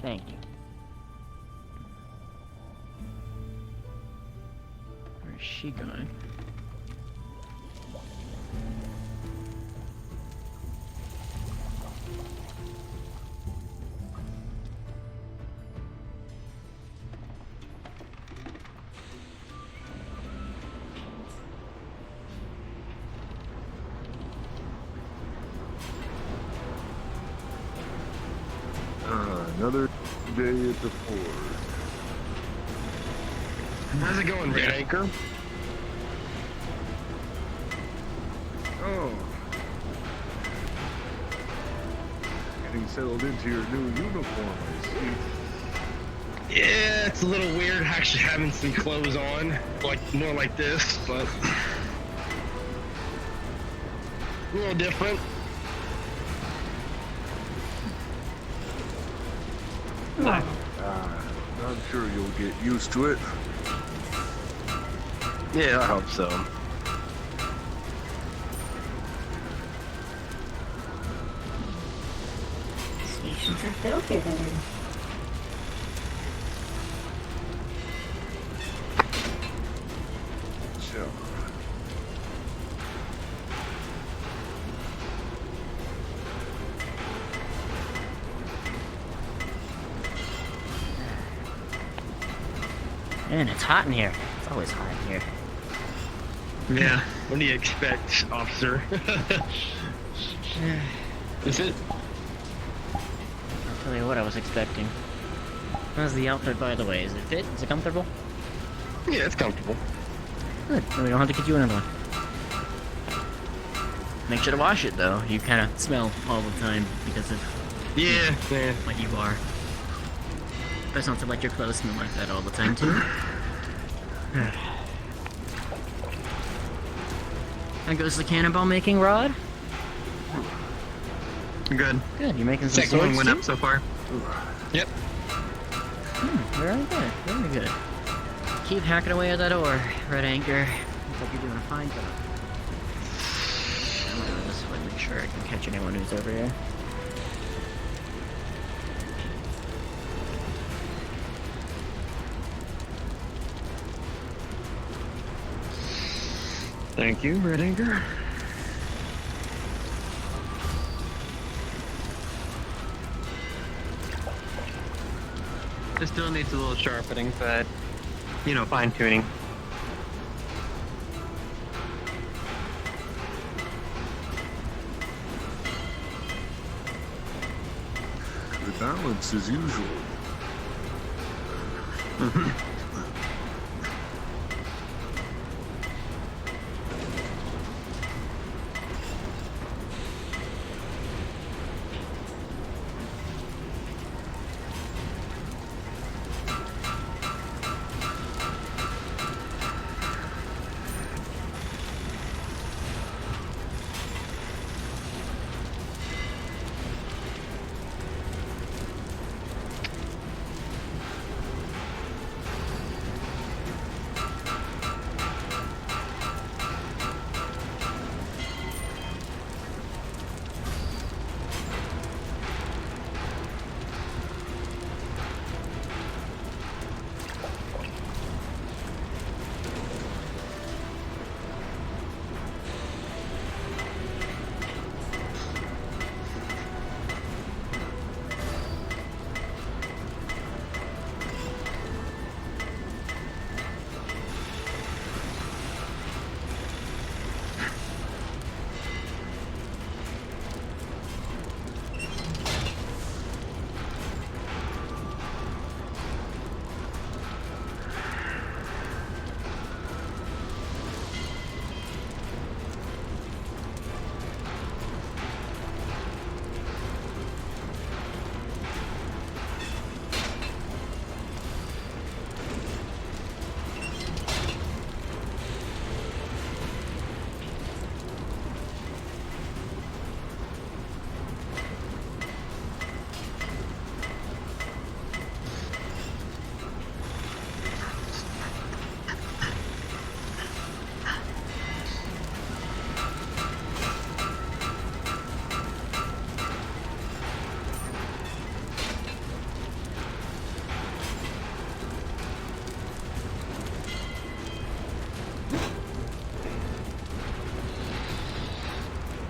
Thank you. Where's she going? Another day at the Ford. How's it going, Red Anchor? Oh. Getting settled into your new uniform, I see. Yeah, it's a little weird actually having some clothes on, like more like this, but a little different. I'm sure you'll get used to it. Yeah, I hope so. Stations are filtered. So. Man, it's hot in here. It's always hot in here. Yeah, what do you expect, officer? Is it? I'll tell you what I was expecting. How's the outfit, by the way? Is it fit? Is it comfortable? Yeah, it's comfortable. Good. Then we don't have to get you another one. Make sure to wash it, though. You kind of smell all the time because of Yeah. what you are. Best not to let your clothes smell like that all the time, too. That goes the cannonball making rod. Good. Good, you're making some Second one swords, went too? up so far. Yep. Very good, very good. Keep hacking away at that ore, Red Anchor. Looks like you're doing a fine job. I'm going this way, make sure I can catch anyone who's over here. Thank you, Red Anchor. It still needs a little sharpening, but, you know, fine tuning. The balance as usual.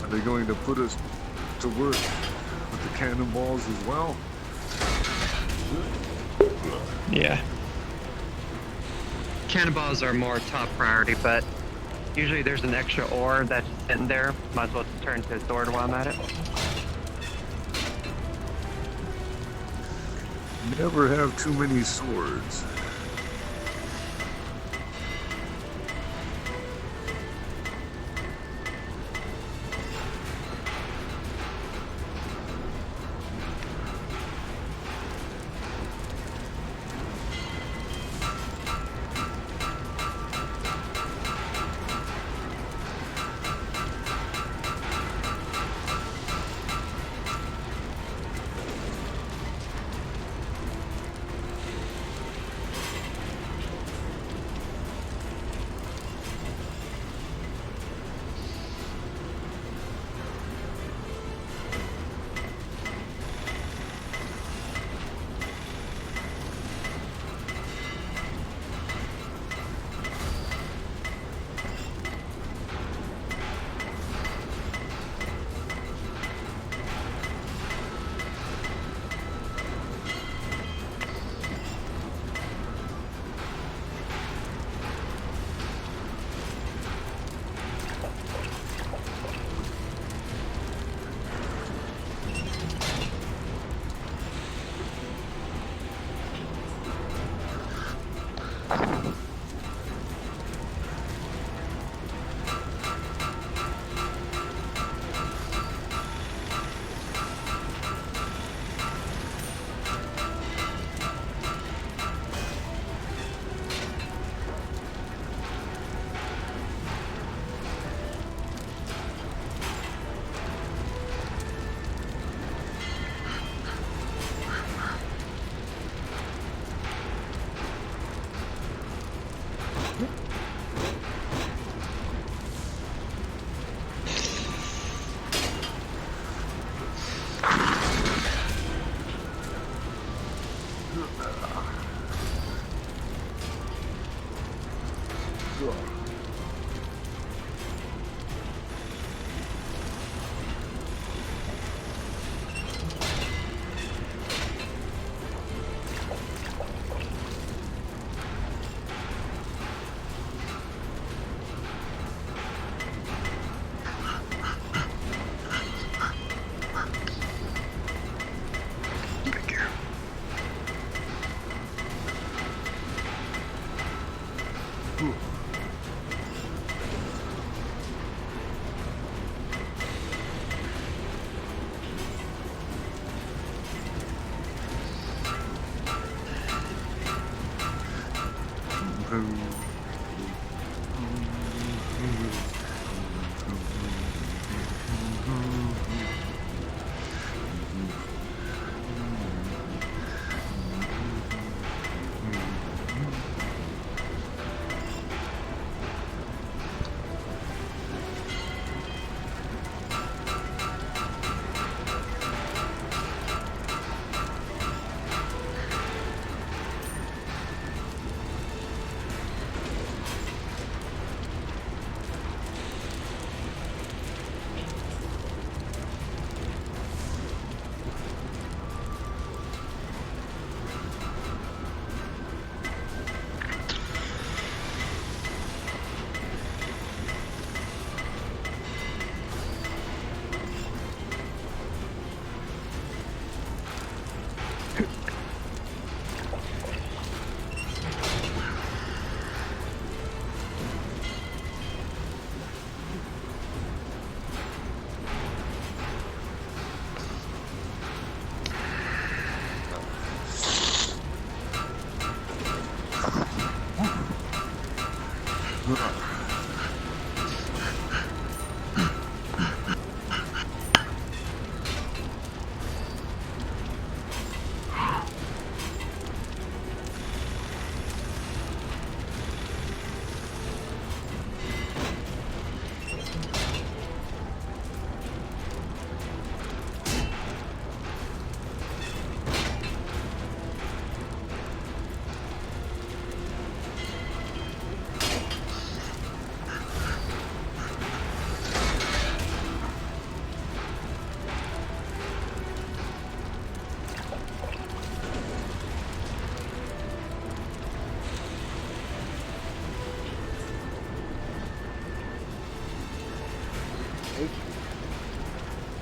Are they going to put us to work with the cannonballs as well? Yeah. Cannonballs are more top priority, but usually there's an extra ore that's just sitting there. Might as well just turn to a sword while I'm at it. Never have too many swords.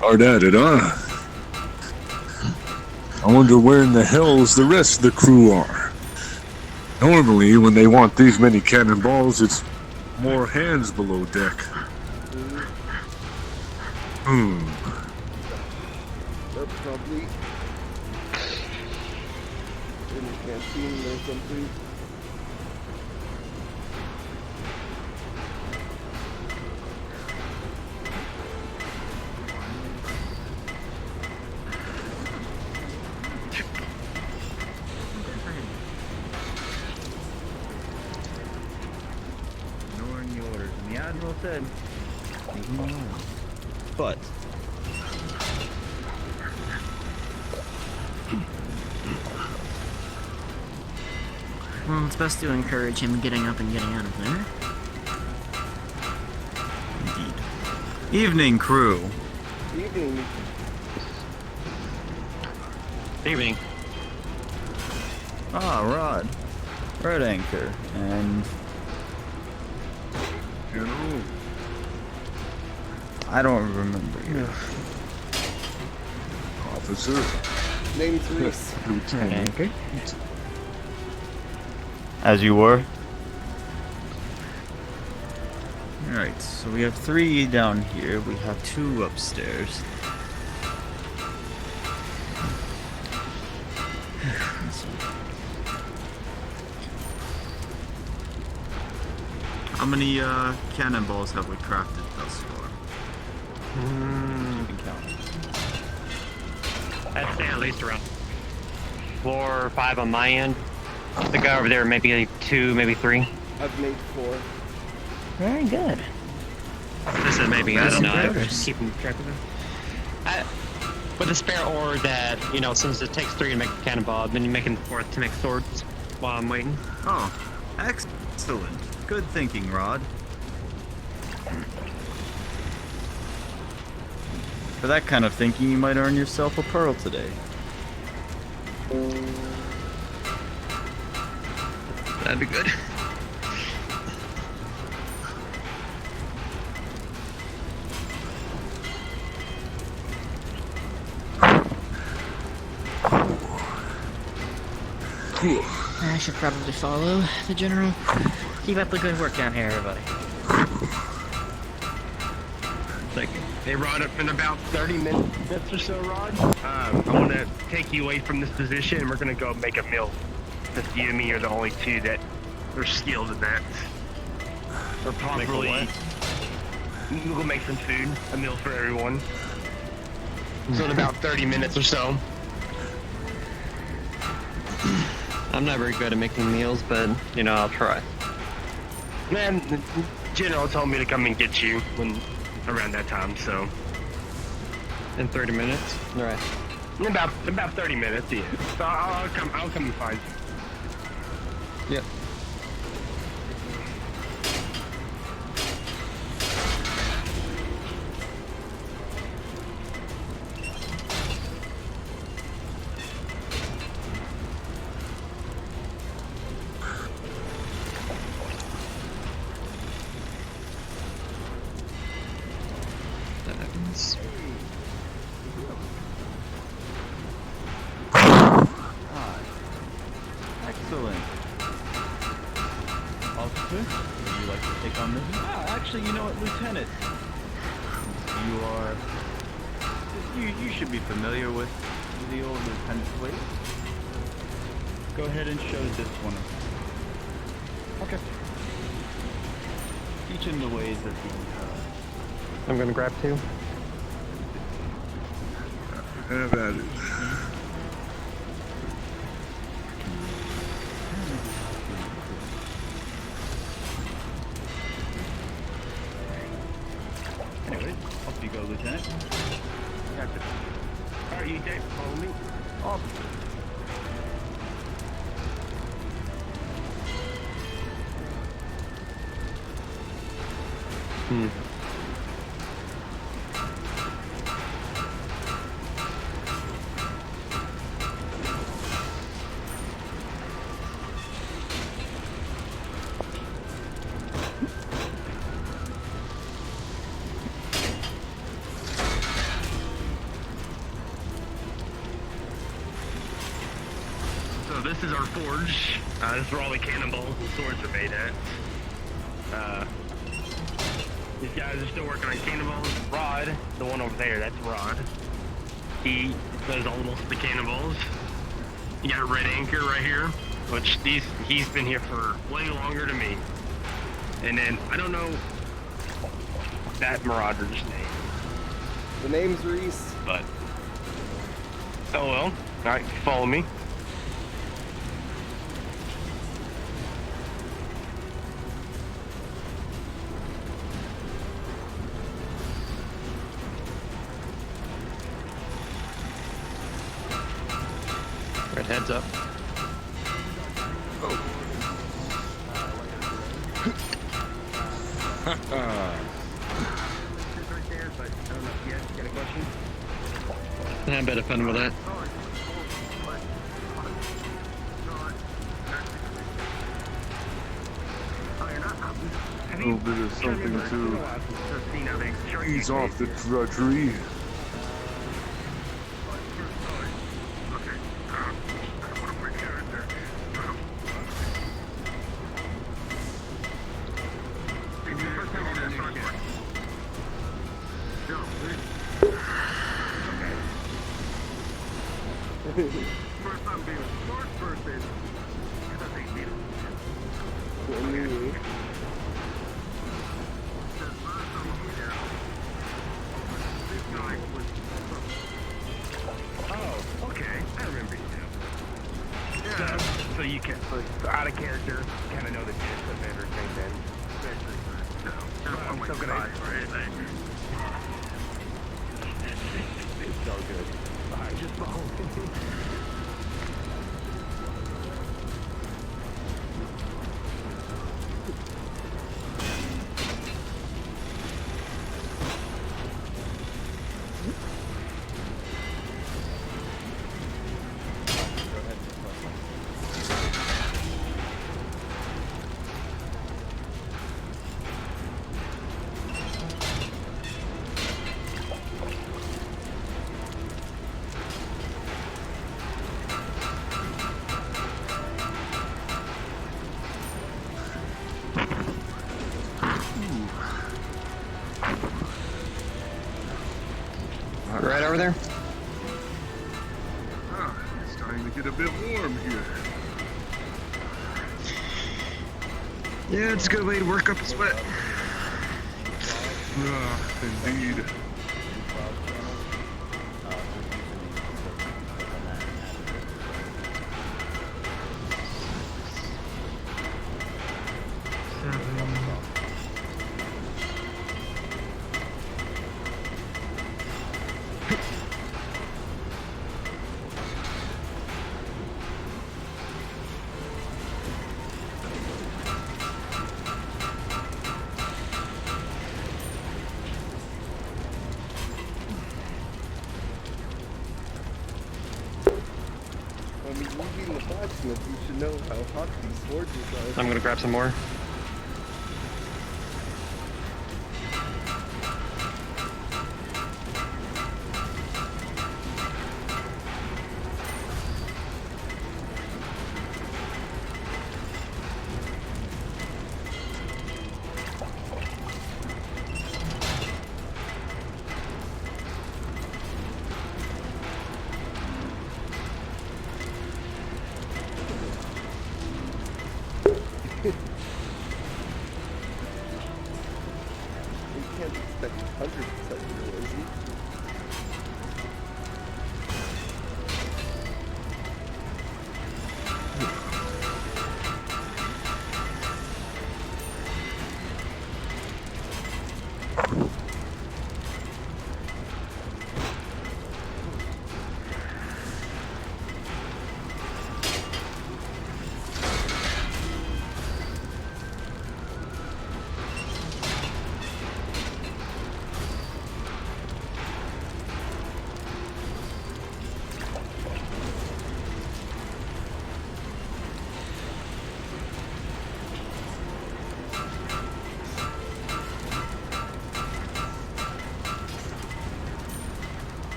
Hard at it, huh? I wonder where in the hells the rest of the crew are. Normally, when they want these many cannonballs, it's more hands below deck. They're probably in the canteen or something. Ignoring the orders. And the Admiral said, leave him alone. But Well, it's best to encourage him getting up and getting out of there. indeed. Evening, crew. Evening. Evening. Ah, Rod. Red Anchor. And General, I don't remember you. officer, Name's Reese. lieutenant. Anchor. As you were. Alright, so we have 3 down here. We have 2 upstairs. Let's see. How many cannonballs have we crafted thus far? You can count. I'd say at least around 4 or 5 on my end. The guy over there, maybe like 2, maybe 3. I've made 4. Very good. This is maybe, I That's don't know. progress. Just keeping track of them. With a spare ore that, you know, since it takes 3 to make a cannonball, I've been making 4th to make swords while I'm waiting. Oh, excellent. Good thinking, Rod. For that kind of thinking, you might earn yourself a pearl today. That'd be good. I should probably follow the general. Keep up the good work down here, everybody. Like, hey Rod, up in about 30 minutes or so, Rod. I want to take you away from this position, and we're gonna go make a meal. Since you and me are the only 2 that are skilled in that. Or probably we'll go make some food, a meal for everyone. So in about 30 minutes or so. I'm not very good at making meals, but, you know, I'll try. Man, the general told me to come and get you when around that time, so In 30 minutes? Alright. in about 30 minutes, yeah. So I'll come and find you. Yep. That happens. Excellent. Officer, would you like to take on this? Ah, actually, you know what, Lieutenant? You are... You should be familiar with the old Lieutenant's ways. Go ahead and show this one. Okay. Teach him the ways that he... I'm gonna grab 2. Have at it. Anyways, off you go, Lieutenant. Gotcha. Alright, you Dave, follow me. Officer. is our forge. This is where all the cannonballs and swords are made at. These guys are still working on cannonballs. Rod, the one over there, that's Rod. He does almost the cannonballs. You got Red Anchor right here, which he's been here for way longer than me. And then I don't know that Marauder's name, The name's Reese. but oh well. All right, follow me. Red heads up. I better fun with that. A little bit of something to ease off the drudgery. Oh, okay. I remember you now. Yeah. So you can, out of character, kind of know the gist of everything then. I'm still gonna... It's all good. Alright, just follow me. Right over there. It's starting to get a bit warm here. Yeah, it's a good way to work up a sweat. Indeed. I mean, you being the blacksmith, you should know how hot these forges are. I'm gonna grab some more. You can't expect 100% realism.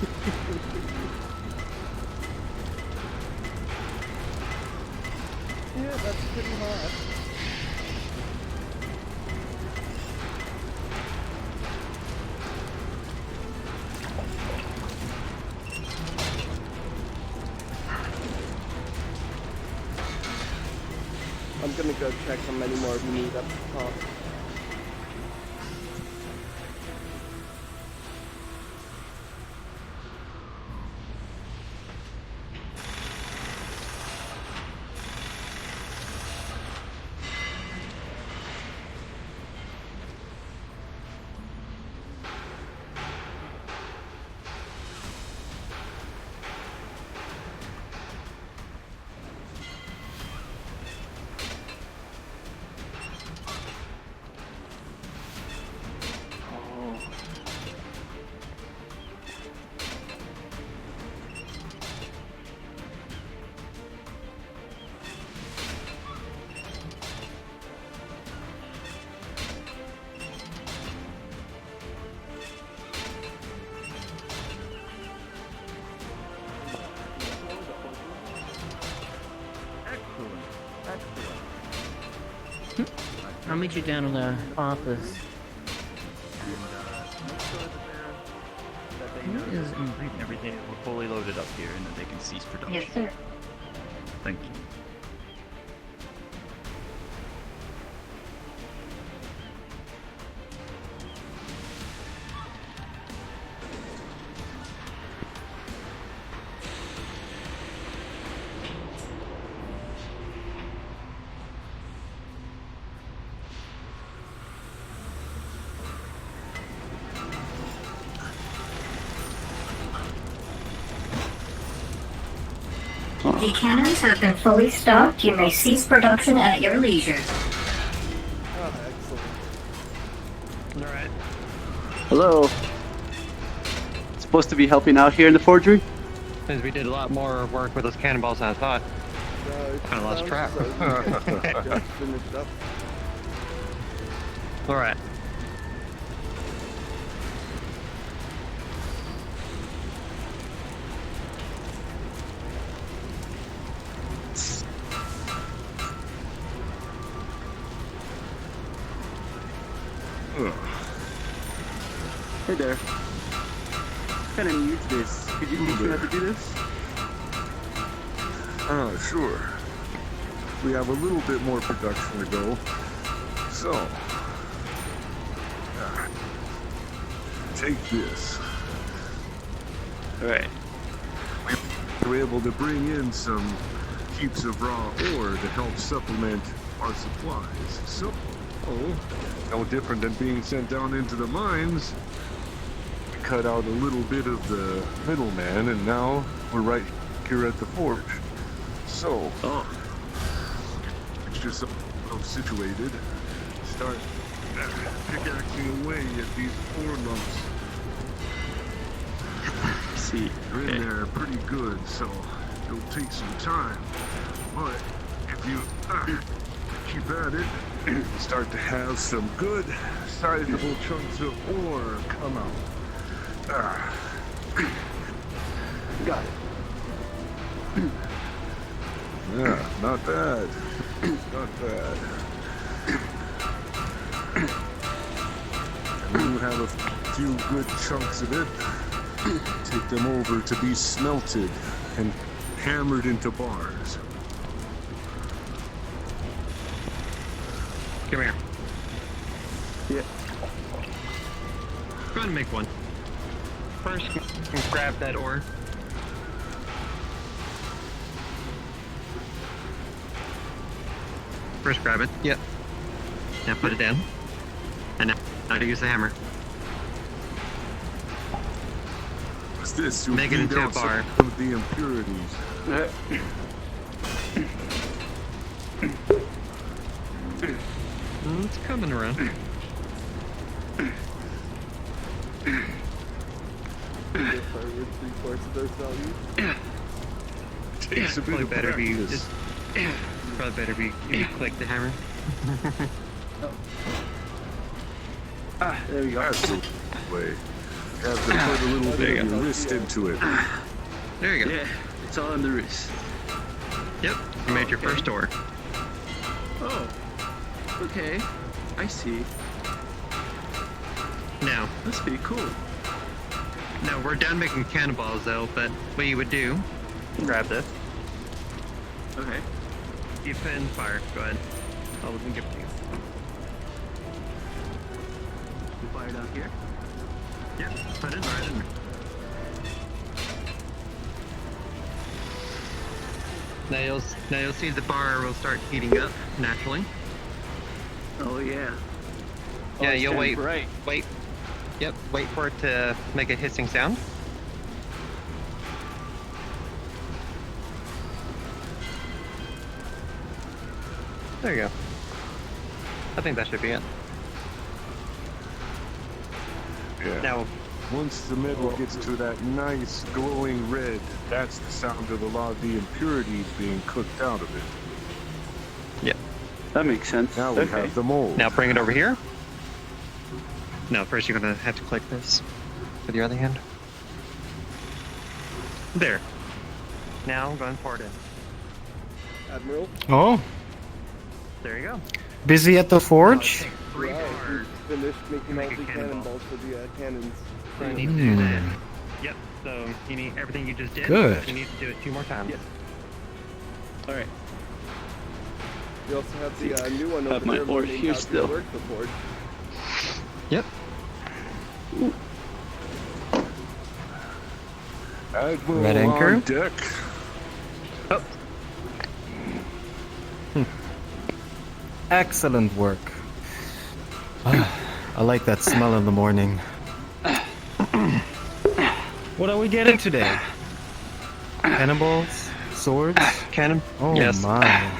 Yeah, that's pretty hot. I'm gonna go check how many more we need up top. I'll meet you down in the office. Who is in Everything we're fully loaded up here, and that they can cease production. Yes, sir. Thank you. The cannons have been fully stocked. You may cease production at your leisure. Ah, excellent. Alright. Hello. Supposed to be helping out here in the forgery? Since we did a lot more work with those cannonballs than I thought. Kinda lost track. Just finished up. Alright. Hey there. Kind of new to this. Could you teach me how to do this? Sure. We have a little bit more production to go. So, take this. Alright. We were able to bring in some heaps of raw ore to help supplement our supplies. So, no different than being sent down into the mines. We cut out a little bit of the middleman, and now we're right here at the forge. So, it's just situated. Start pickaxing away at these ore lumps. See. They're in there pretty good, so it'll take some time. But if you keep at it, you start to have some good, sizable chunks of ore come out. Got it. Yeah, not bad. Not bad. And when you have a few good chunks of it, take them over to be smelted and hammered into bars. Come here. Yeah. Go ahead and make one. First, grab that ore. First, grab it. Yep. Now put it down. And now to use the hammer. What's this? You'll Make it clean into a out bar. some of the impurities. It's coming around. If I would 3/4 of those values. Takes a bit Probably of better be practice. just. Probably better be if you click the hammer. Ah, there we go. That's the way. Have them put a little There bit you of go. your wrist into it. There you go. Yeah, it's all on the wrist. Yep, you made your Okay. first door. Oh, okay. I see. Now, That's pretty cool. no, we're done making cannonballs though, but what you would do, grab this, Okay. you put it in fire, go ahead. I'll give it to you. You fire down here. Yep, put it right in there. Now you'll see the bar will start heating up naturally. Oh yeah. Oh, Yeah, it's you'll turning wait. bright. Yep, wait for it to make a hissing sound. There you go. I think that should be it. Yeah. Now, Once the metal gets to that nice glowing red, that's the sound of a lot of the impurities being cooked out of it. That makes sense. Now we Okay. have the mold. now bring it over here. No, first you're gonna have to click this with your other hand. There. Now go and pour it in. Admiral? Oh, There you go. busy at the forge? Three Wow, bars. we finished making Make all a the cannonball. cannonballs for the cannons. So you need to do Hmm. that. Yep. So you need everything you just did. Good. You need to do it 2 more times. Yes. All right. We also have the new one Have over my there ore learning here how still. to work the forge. Yep. Admiral Red anchor? on deck. Excellent work. I like that smell in the morning. What are we getting today? Cannonballs? Swords? Cannon. Oh Yes. my.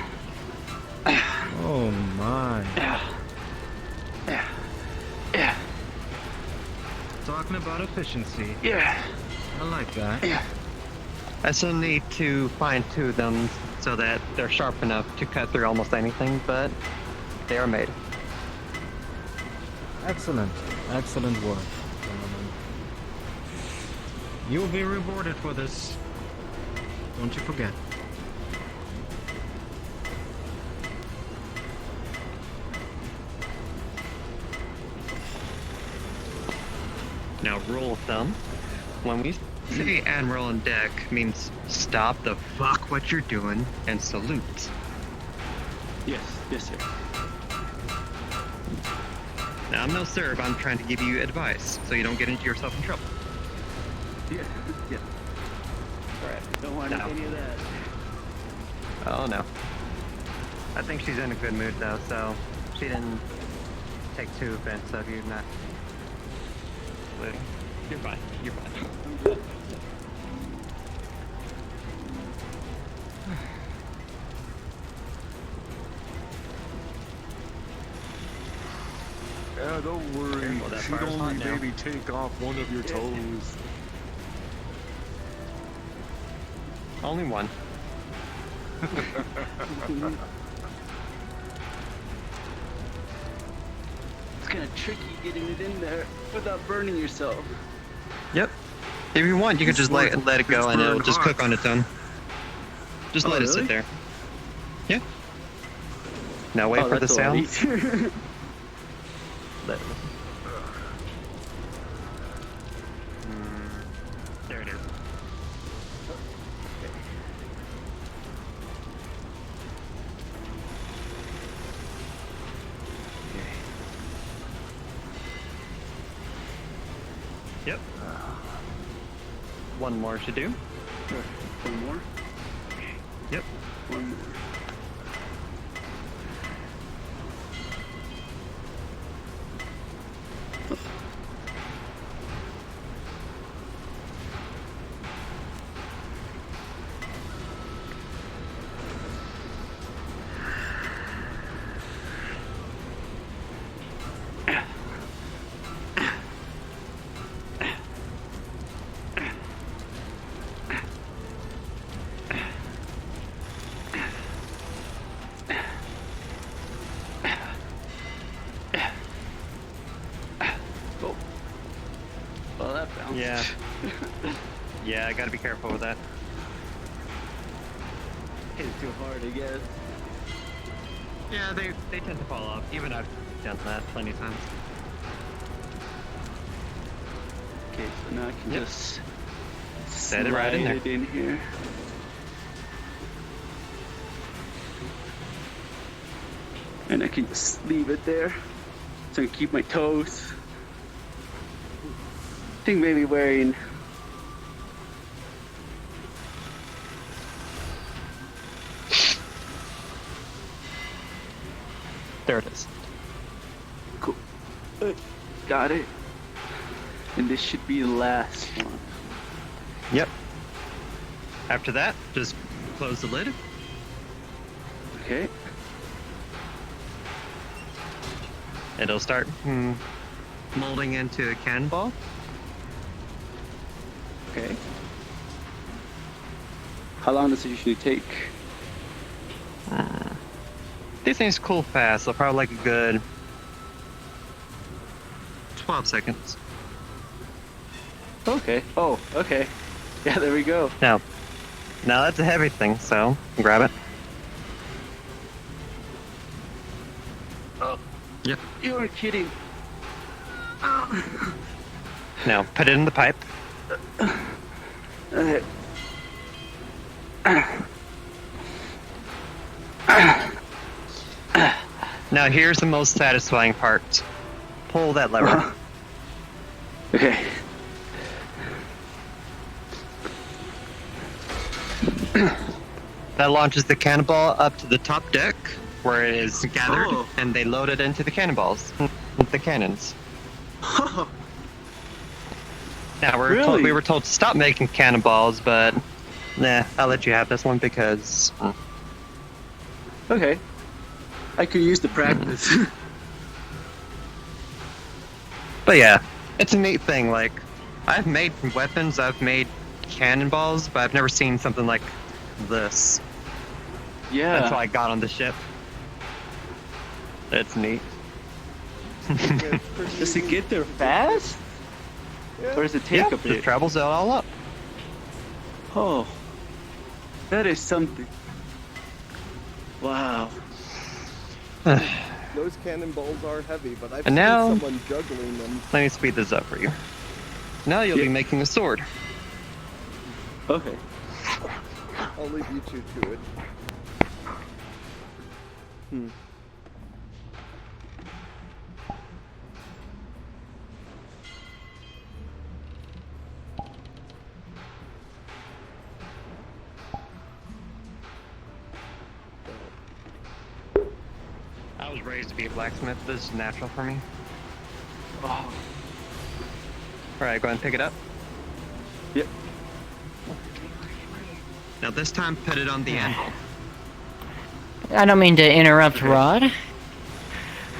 Oh my. Talking about efficiency. Yeah. I like that. I still need to fine tune them so that they're sharp enough to cut through almost anything, but they are made. Excellent. Excellent work, gentlemen. You will be rewarded for this. Don't you forget. Now, rule of thumb: when we say Admiral on deck, means stop the fuck what you're doing and salute. Yes. Yes, sir. Now, I'm no serv. I'm trying to give you advice so you don't get into yourself in trouble. Yeah. Yeah. All right. Don't want No. any of that. Oh no. I think she's in a good mood though, so she didn't take too offense of you not saluting. You're fine. You're fine. I'm good. Yeah, don't worry. Careful, that She'd fire's only hot now. maybe take off one of your toes. Only one. It's kind of tricky getting it in there without burning yourself. Yep. If you want, you could just let it go and it'll burned just hot. cook on its own. Just Oh, let it really? sit there. Yeah. Now wait Oh, for the that's a lot sound. easier. Let it. There it is. Yep. One more to do. One more. Yep. One more. Yeah, I gotta be careful with that. Hit it too hard, I guess. Yeah, they tend to fall off. Even I've done that plenty of times. Okay, so now I can Yep. just Set it right in there. slide it in here. And I can just leave it there so I can keep my toes. I think maybe wearing There it is. cool. Got it. And this should be the last one. Yep. After that, just close the lid. Okay. It'll start molding into a cannonball. Okay. How long does it usually take? These things cool fast. They'll probably like a good 12 seconds. Okay. Oh, okay. Yeah, there we go. Now that's a heavy thing, so grab it. Oh. Yep. You are kidding. Now put it in the pipe. Okay. Now here's the most satisfying part. Pull that lever. Okay. That launches the cannonball up to the top deck, where it is gathered, Oh. and they load it into the cannonballs, the cannons. Now Really? we were told to stop making cannonballs, but nah, I'll let you have this one because. Okay. I could use the practice. But yeah, it's a neat thing. Like, I've made weapons, I've made cannonballs, but I've never seen something like this. Yeah. That's why I got on the ship. It's neat. Yeah, it's pretty Does it easy. get there fast? Yeah. Or does it take Yeah, a it bit? travels it all up. Oh. That is something. Wow. Those cannonballs are heavy, but I've And seen now- someone juggling them. Let me speed this up for you. Now you'll be making a sword. Okay. I'll leave you two to it. I was raised to be a blacksmith. This is natural for me. Oh. Alright, go ahead and pick it up. Yep. Now this time, put it on the anvil. I don't mean to interrupt, Rod.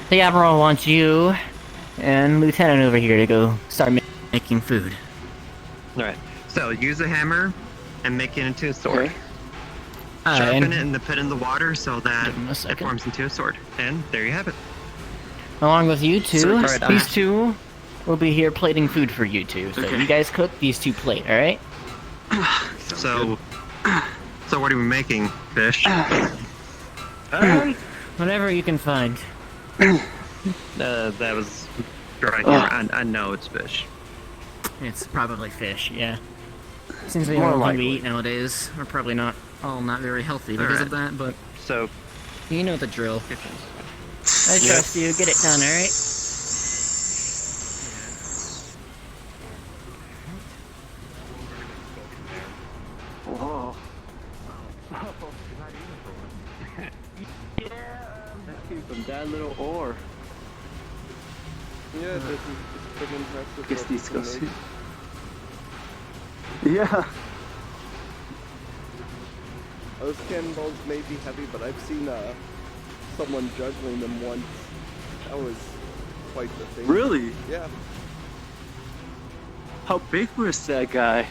The Admiral wants you and Lieutenant over here to go start making food. Alright, so use a hammer and make it into a sword. Okay. Sharpen and it and put it in the water so that Give him a it second. forms into a sword. And there you have it. along with you two, So, alright, these two will be here plating food for you two. So Okay. you guys cook, these two plate, alright? So what are we making? Fish? Whatever you can find. That was dry humor. I know it's fish. It's probably fish, yeah. Seems to be More what we likely. eat nowadays. We're probably not all not very healthy because of that, but So, you know the drill. good things. I trust you. Get it done, alright? Whoa. That came from that little ore. Yeah, this is pretty impressive. Guess what these we can goes make. Yeah. Those cannonballs may be heavy, but I've seen someone juggling them once. That was quite the thing. Really? Yeah. How big was that guy?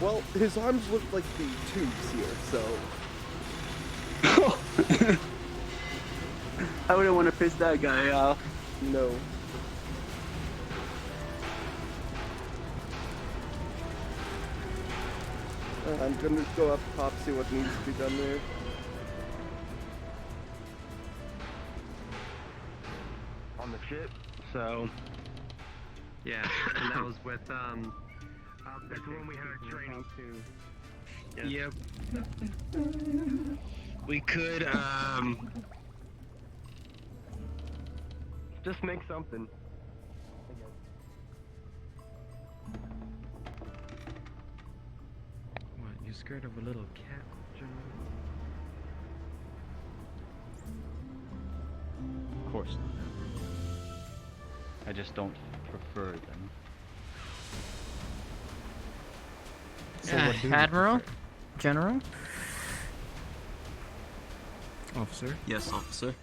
Well, his arms looked like the tubes here, so I wouldn't want to piss that guy off. no. I'm gonna go up top, see what needs to be done there. On the ship, so Yeah, and that was with that's the one we had our training. Yeah. Yep. We could just make something. What, you scared of a little cat, General? Of course not. I just don't prefer them. So what do you Admiral? prefer? General? Officer? Yes, officer.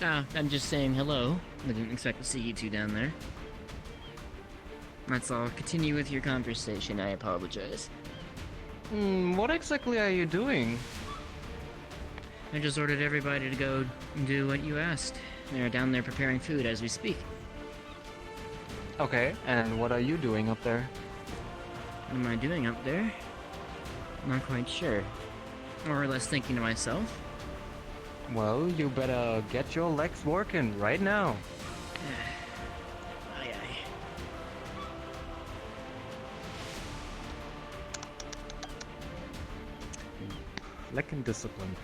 I'm just saying hello. I didn't expect to see you two down there. Let's all continue with your conversation. I apologize. What exactly are you doing? I just ordered everybody to go do what you asked. They're down there preparing food as we speak. Okay, and what are you doing up there? What am I doing up there? Not quite sure. More or less thinking to myself. Well, you better get your legs working right now. Aye aye. Lacking discipline.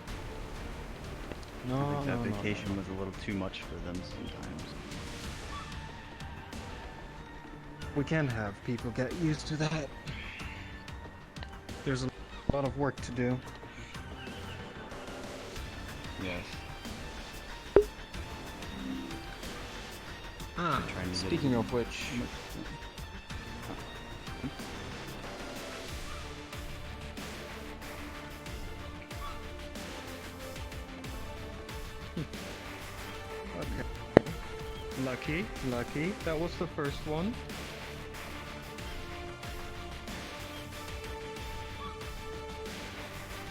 I think that vacation was a little too much for them sometimes. We can have people get used to that. There's a lot of work to do. Yes. Ah, Trying to get speaking of which, Lucky. That was the first one.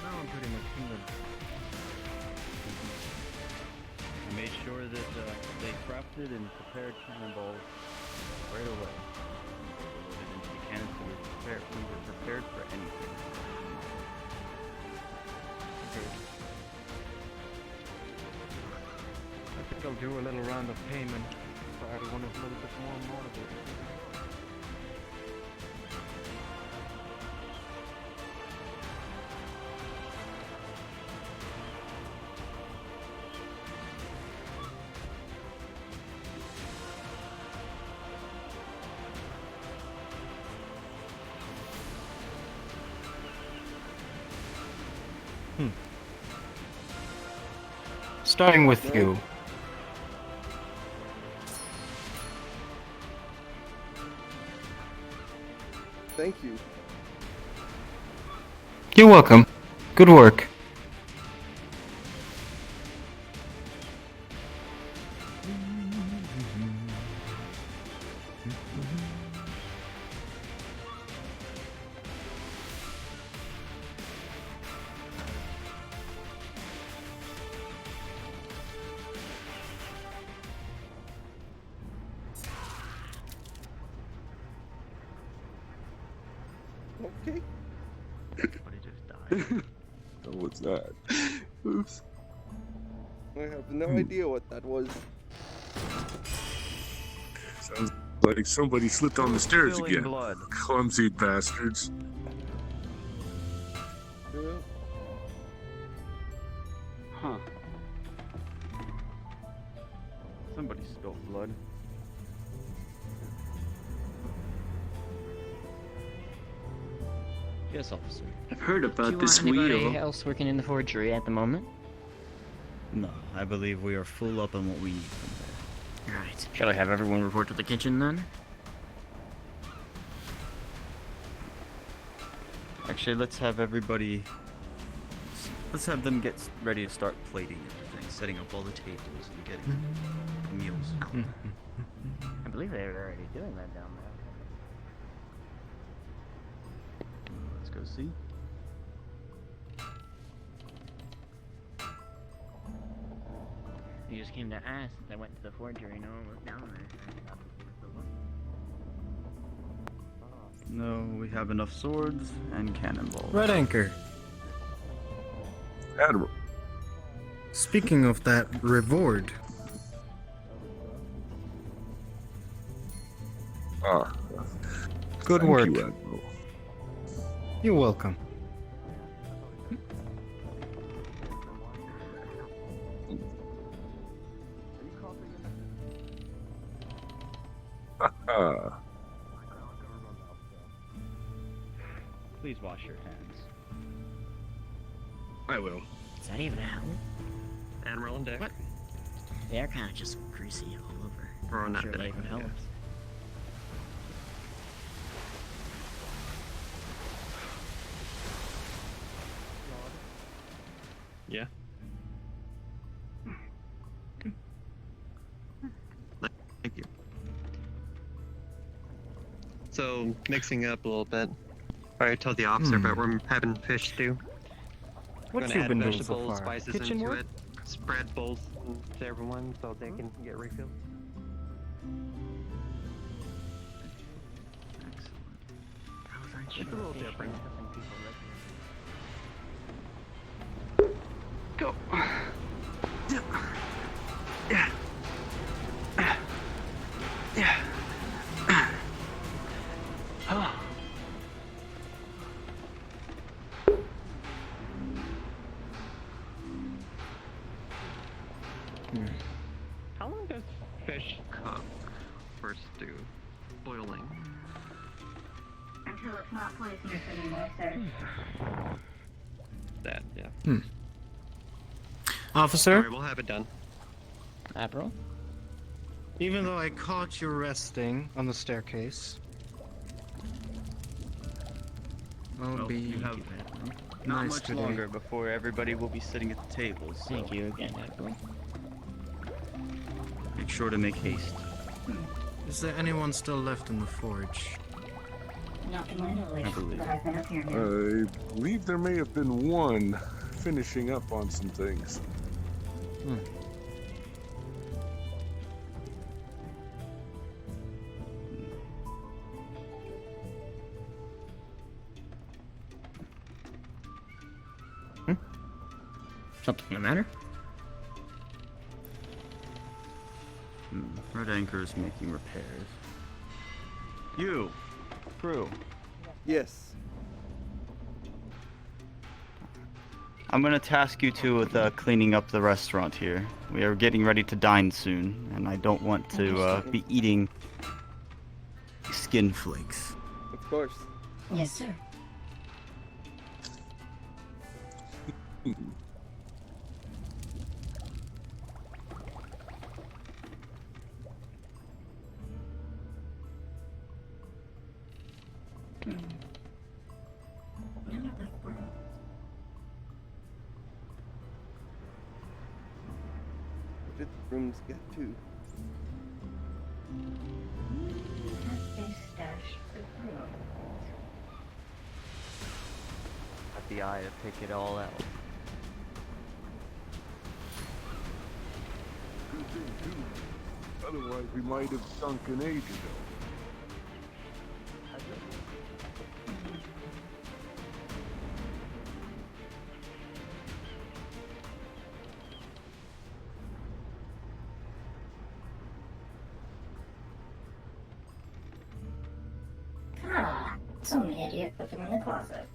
now I'm pretty much kingdom. I made sure that they crafted and prepared cannonballs right away. They were loaded into the cannons, so we were prepared for anything. I think I'll do a little round of payment for everyone who's a little bit more motivated. Starting with you. Thank you. You're welcome. Good work. Okay. Somebody just died. Oh, what's that? Oops. I have no idea what that was. Sounds like somebody slipped on the stairs Spilling again. blood. Clumsy bastards. Yeah. Huh. Somebody spilled blood. Yes, officer. I've heard Do about you this want anybody wheel. else working in the forgery at the moment? No, I believe we are full up on what we need from there. Alright. Shall I have everyone report to the kitchen then? Actually, let's have everybody. Let's have them get ready to start plating everything, setting up all the tables and getting the meals. I believe they were already doing that down there. Let's go see. You just came to ask. I went to the forgery. No one was down there. I thought it was the one. No, we have enough swords and cannonballs. Red Anchor. Admiral. Speaking of that reward, good Thank work. you, Admiral. You're welcome. Please wash your hands. I will. Is that even a helmet? Admiral and Dick. What? They're kind of just greasy all over. Throwing that Sure, bit that of even gas. helps. Yeah. Thank you. So, mixing up a little bit. I already told the officer, but we're having fish stew. What Gonna you add been doing so vegetables, far? spices Kitchen into work? it. Spread bowls to everyone so they can get refilled. It's a little different. Go. How long does fish cook for stew? Boiling. Until it's not poisonous anymore, sir. That, yeah. Officer, Alright, we'll have it done. Admiral? even though I caught you resting on the staircase, I'll Well, be you have not nice much today. longer before everybody will be sitting at the tables. So Thank you again, Admiral. make sure to make haste. Is there anyone still left in the forge? Not to my knowledge, I believe but I've been up here now. I believe there may have been one finishing up on some things. Something the matter? Red Anchor is making repairs. You, crew. Yes. I'm gonna task you two with cleaning up the restaurant here. We are getting ready to dine soon, and I don't want to be eating skin flakes. Of course. Yes, sir. None of the world. What did the rooms get to? They stashed the room. Got the eye to pick it all out. Good thing, too. Otherwise, we might have sunk an age ago. Ah, some idiot put them in the closet.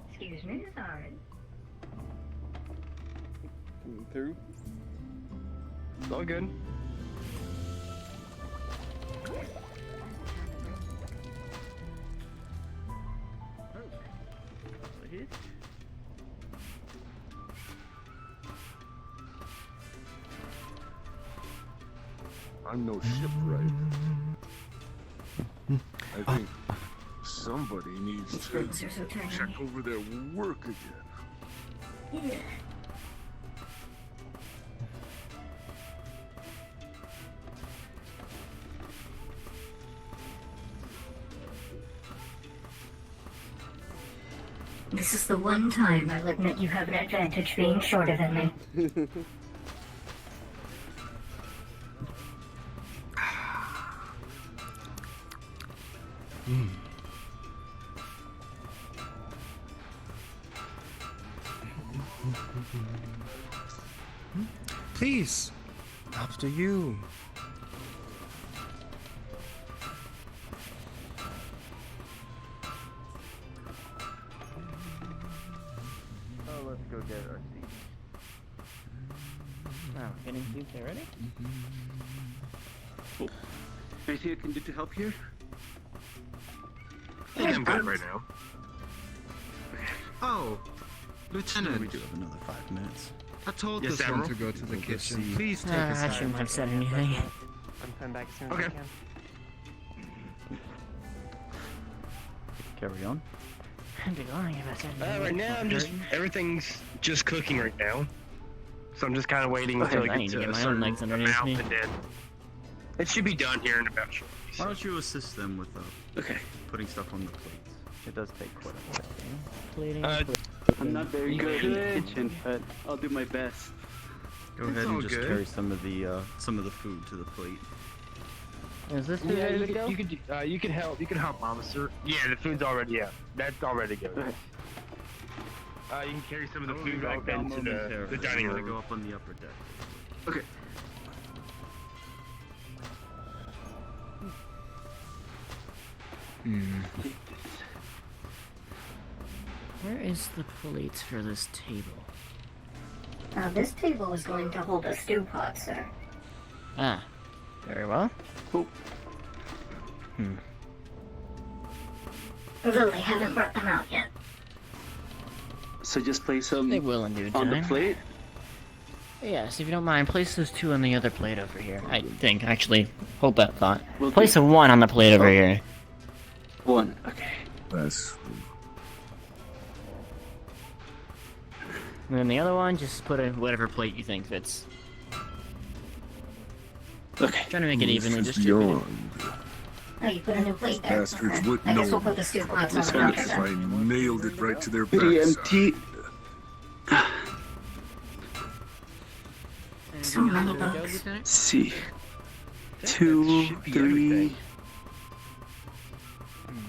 Excuse me, sorry. Coming through? It's all good. I'm no shipwright. I think somebody needs These to rooms are so tiny. check over their work again. Yeah. This is the one time I'll admit you have an advantage being shorter than me. Please, after you. Oh, let's go get our seat. Oh, getting seats already? Anything I can do to help here? I think I'm good right now. Oh, Lieutenant. We do have another 5 minutes. I told Yes, this one Admiral? to go to the We'll go kitchen. see. Please take I us shouldn't out. have said anything. I'm coming back as soon as Okay. I can. Carry on. I'd be lying if I said anything. Right now, everything's just cooking right now. So I'm just kind of waiting until I it need gets to to get a my own certain legs underneath amount, me. and then it should be done here in about shortly. Why don't you assist them with Okay. putting stuff on the plates? It does take quite a bit. Plating. I'm not very good in the kitchen, but I'll do my best. Go It's ahead and all just good. carry some of the food to the plate. Is this food Yeah, ready to go? you could help. You can help, Officer. Yeah, the food's already. Yeah, that's already good. Okay. You can carry some of the Oh, food right down into the momentarily. dining I'm gonna room. go up on the upper deck. Okay. Take this. Where is the plates for this table? Now this table is going to hold a stew pot, sir. Ah, very well. Oh. Though they haven't brought them out yet. So just place them They will in due on the time. plate. Yes, if you don't mind, place those two on the other plate over here. I think, actually, hold that thought. Will Place do. a one on the plate over here. One. Okay. That's And then the other one, just put in whatever plate you think fits. Okay. Trying to make it evenly Mrs. distributed. Beyond. Oh, you put a new plate there. Bastards Okay. wouldn't I guess know we'll put the stew pots on the if counter I then. nailed it right to their Pretty backside. empty. So many There we go, bugs. Lieutenant. See. 2, should be 3, everything.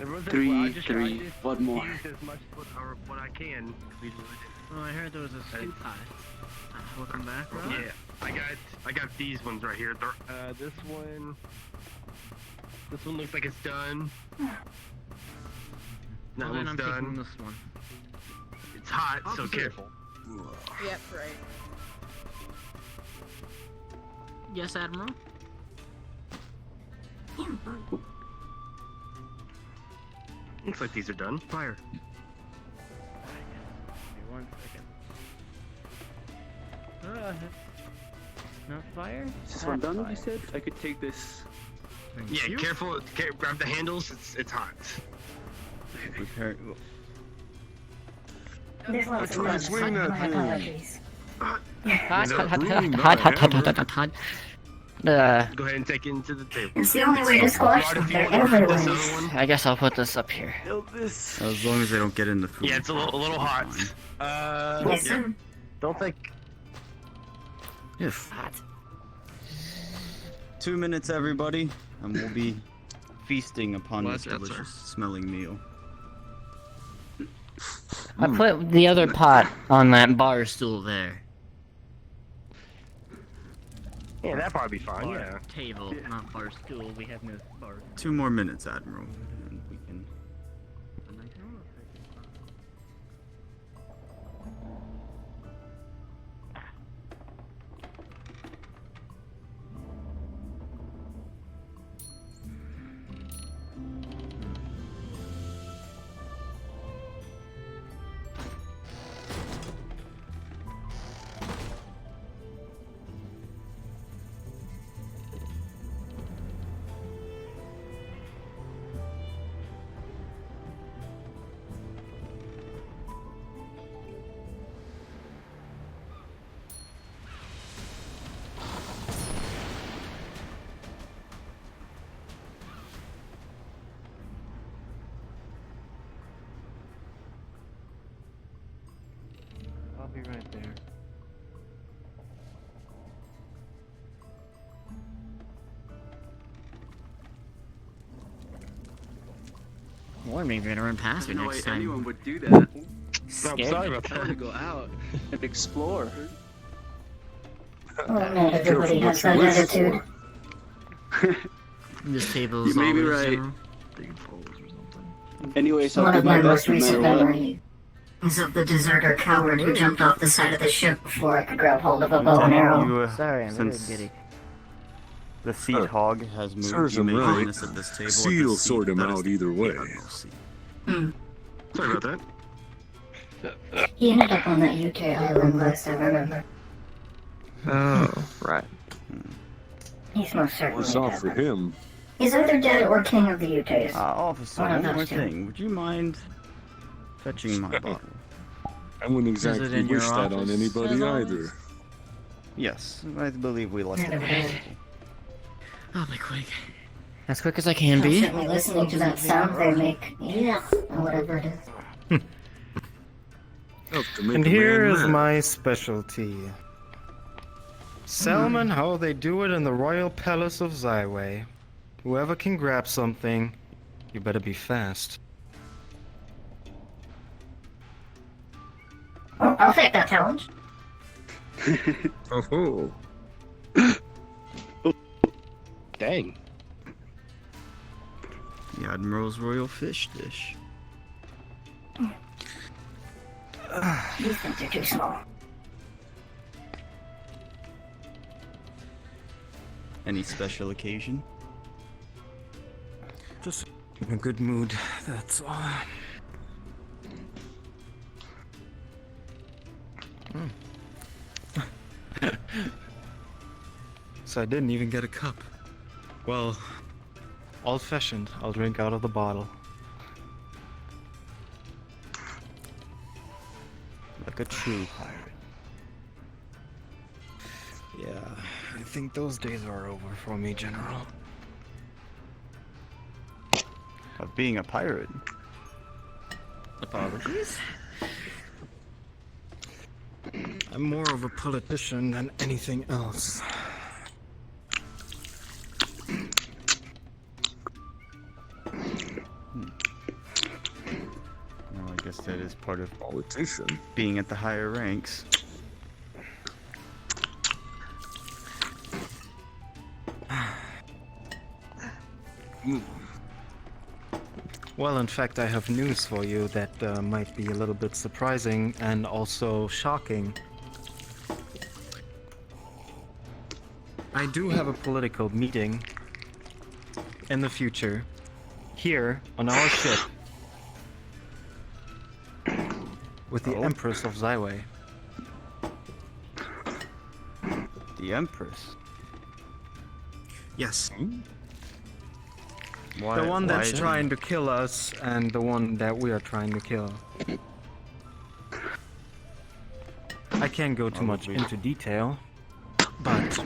Everyone's like, well, 3, I just 3. One more. used as much what I can. Oh, I heard there was a stew pot. Welcome back, Rob. Yeah, I got these ones right here. This one looks like it's done. That Well, then one's I'm taking done. this one. It's hot, so Officer. careful. Yep, right. Yes, Admiral? Looks like these are done. Fire. Give me 1 second. Not fire? Is this one Not done, you fire. said? I could take this. Yeah, careful. Grab the handles. It's hot. Prepare. There's lots of Try to bugs. swing that My thing. apologies. Hot, Without hot, bringing hot, my hot, hot, hot, hammer. hot, hot. Go ahead and take it into the table. It's the only way to squash Rod, them. if you They're want to put this everywhere. other one. I guess I'll put this up here. Build this. As long as they don't get in the food. Yeah, it's a little hot. Yes, Yeah. sir. Don't think. If Hot. 2 minutes, everybody, and we'll be feasting upon Well, this that's delicious smelling meal. I put the other pot on that bar stool there. Yeah, that'd probably be fine. Yeah. Table, not bar stool. We have no bar. 2 more minutes, Admiral, and we can. I'll be right there. Warn me if you're gonna run I past me don't know why next time. anyone would do that. Scared sorry me. about I want to that. go out and explore. Oh, not everybody has that attitude. This table You is may be always right. general. Anyways, I'll One do of my my best most no recent matter what. memories is of the deserter coward who jumped off the side of the ship before I could grab hold of a bow and arrow. You, Sorry, I'm very since giddy. the seat hog has moved, Serves you him may right. join us at this table. Seed at this will seat sort him that is out either way. the Admiral seat. Sorry about that. He ended up on that UK island last I remember. Oh, right. He's most certainly Worse off for dead. him. He's either dead or king of the UKs. Officer, One of one those more two. thing. Would you mind fetching my bottle? I wouldn't it exactly in your wish that on office, anybody as always? either. Yes, I believe we left it. Okay. I'll be quick. As quick as I can Don't be. shut me listening to that sound they make. Yeah, or whatever it is. Help to make And a here man is mad. my specialty. Salmon, how they do it in the royal palace of Zyway. Whoever can grab something, you better be fast. Oh, I'll take that challenge. Oh, Dang. The Admiral's royal fish dish. These things are too small. Any special occasion? Just in a good mood, that's all. So I didn't even get a cup. Well, old-fashioned. I'll drink out of the bottle. Like a true pirate. Yeah, I think those days are over for me, General. Of being a pirate. Apologies. I'm more of a politician than anything else. Well, I guess that is part of politician. being at the higher ranks. Well, in fact, I have news for you that might be a little bit surprising and also shocking. I do have a political meeting in the future here on our ship with the Empress of Zyway. The Empress. Yes. Why, The one that's why- trying to kill us and the one that we are trying to kill. I can't go too much into detail, but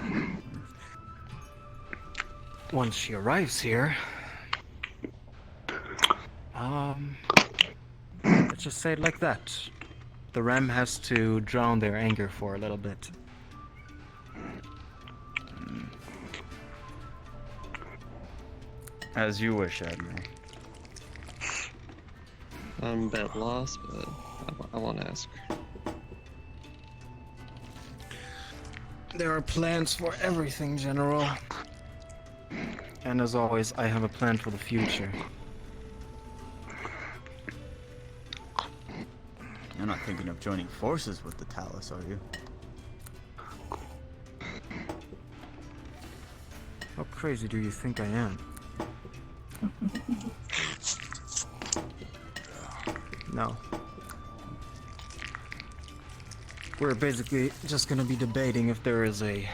once she arrives here, let's just say it like that. The ram has to drown their anger for a little bit. As you wish, Admiral. I'm a bit lost, but I want to ask. There are plans for everything, General. And as always, I have a plan for the future. You're not thinking of joining forces with the Talus, are you? How crazy do you think I am? No. We're basically just gonna be debating if there is a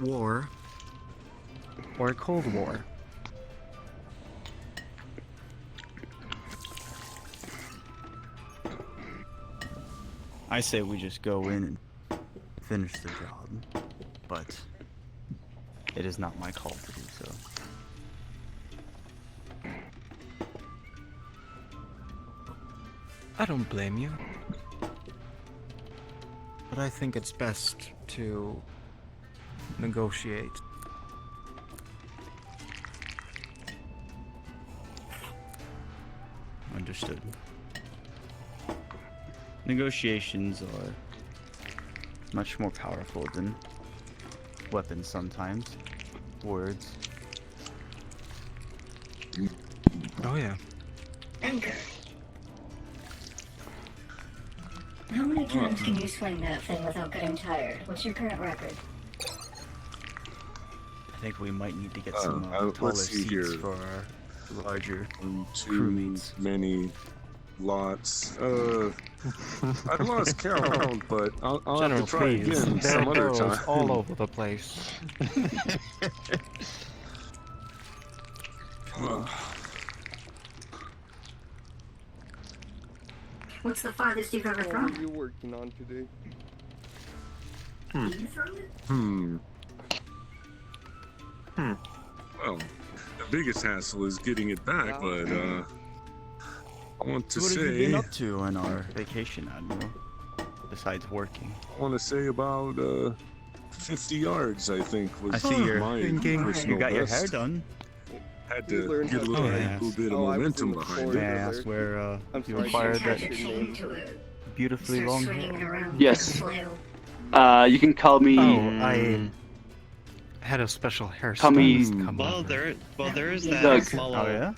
war or a Cold War. I say we just go in and finish the job, but it is not my call to do so. I don't blame you. But I think it's best to negotiate. Understood. Negotiations are much more powerful than weapons sometimes. Words. Oh yeah. Anchor. How many times can you swing that thing without getting tired? What's your current record? I think we might need to get some taller let's see seats here. for our larger Too crewmates. many lots. I lost count, but I'll have General, to try please. again There some are other girls time. all over the place. What's the farthest you've ever What are thrown? you working on today? You thrown it? Well, the biggest hassle is getting it back, but I want to What say. have you been up to on our vacation, Admiral? Besides working. I want to say about 50 yards, I think, was I see you're my thinking. personal You got your best. hair done. Had You to learned get a how little, to- yeah. little bit of Oh, I was momentum in the behind Florida it. May I desert. ask where I'm you sorry, acquired I that can't Attach your your name. chain to it. beautifully Start long swinging hair? around Yes. like a flail. You can call me. Oh, I had a special hairstyle. Tommy- come Well, over. there is Doug. that small Oh little, yeah?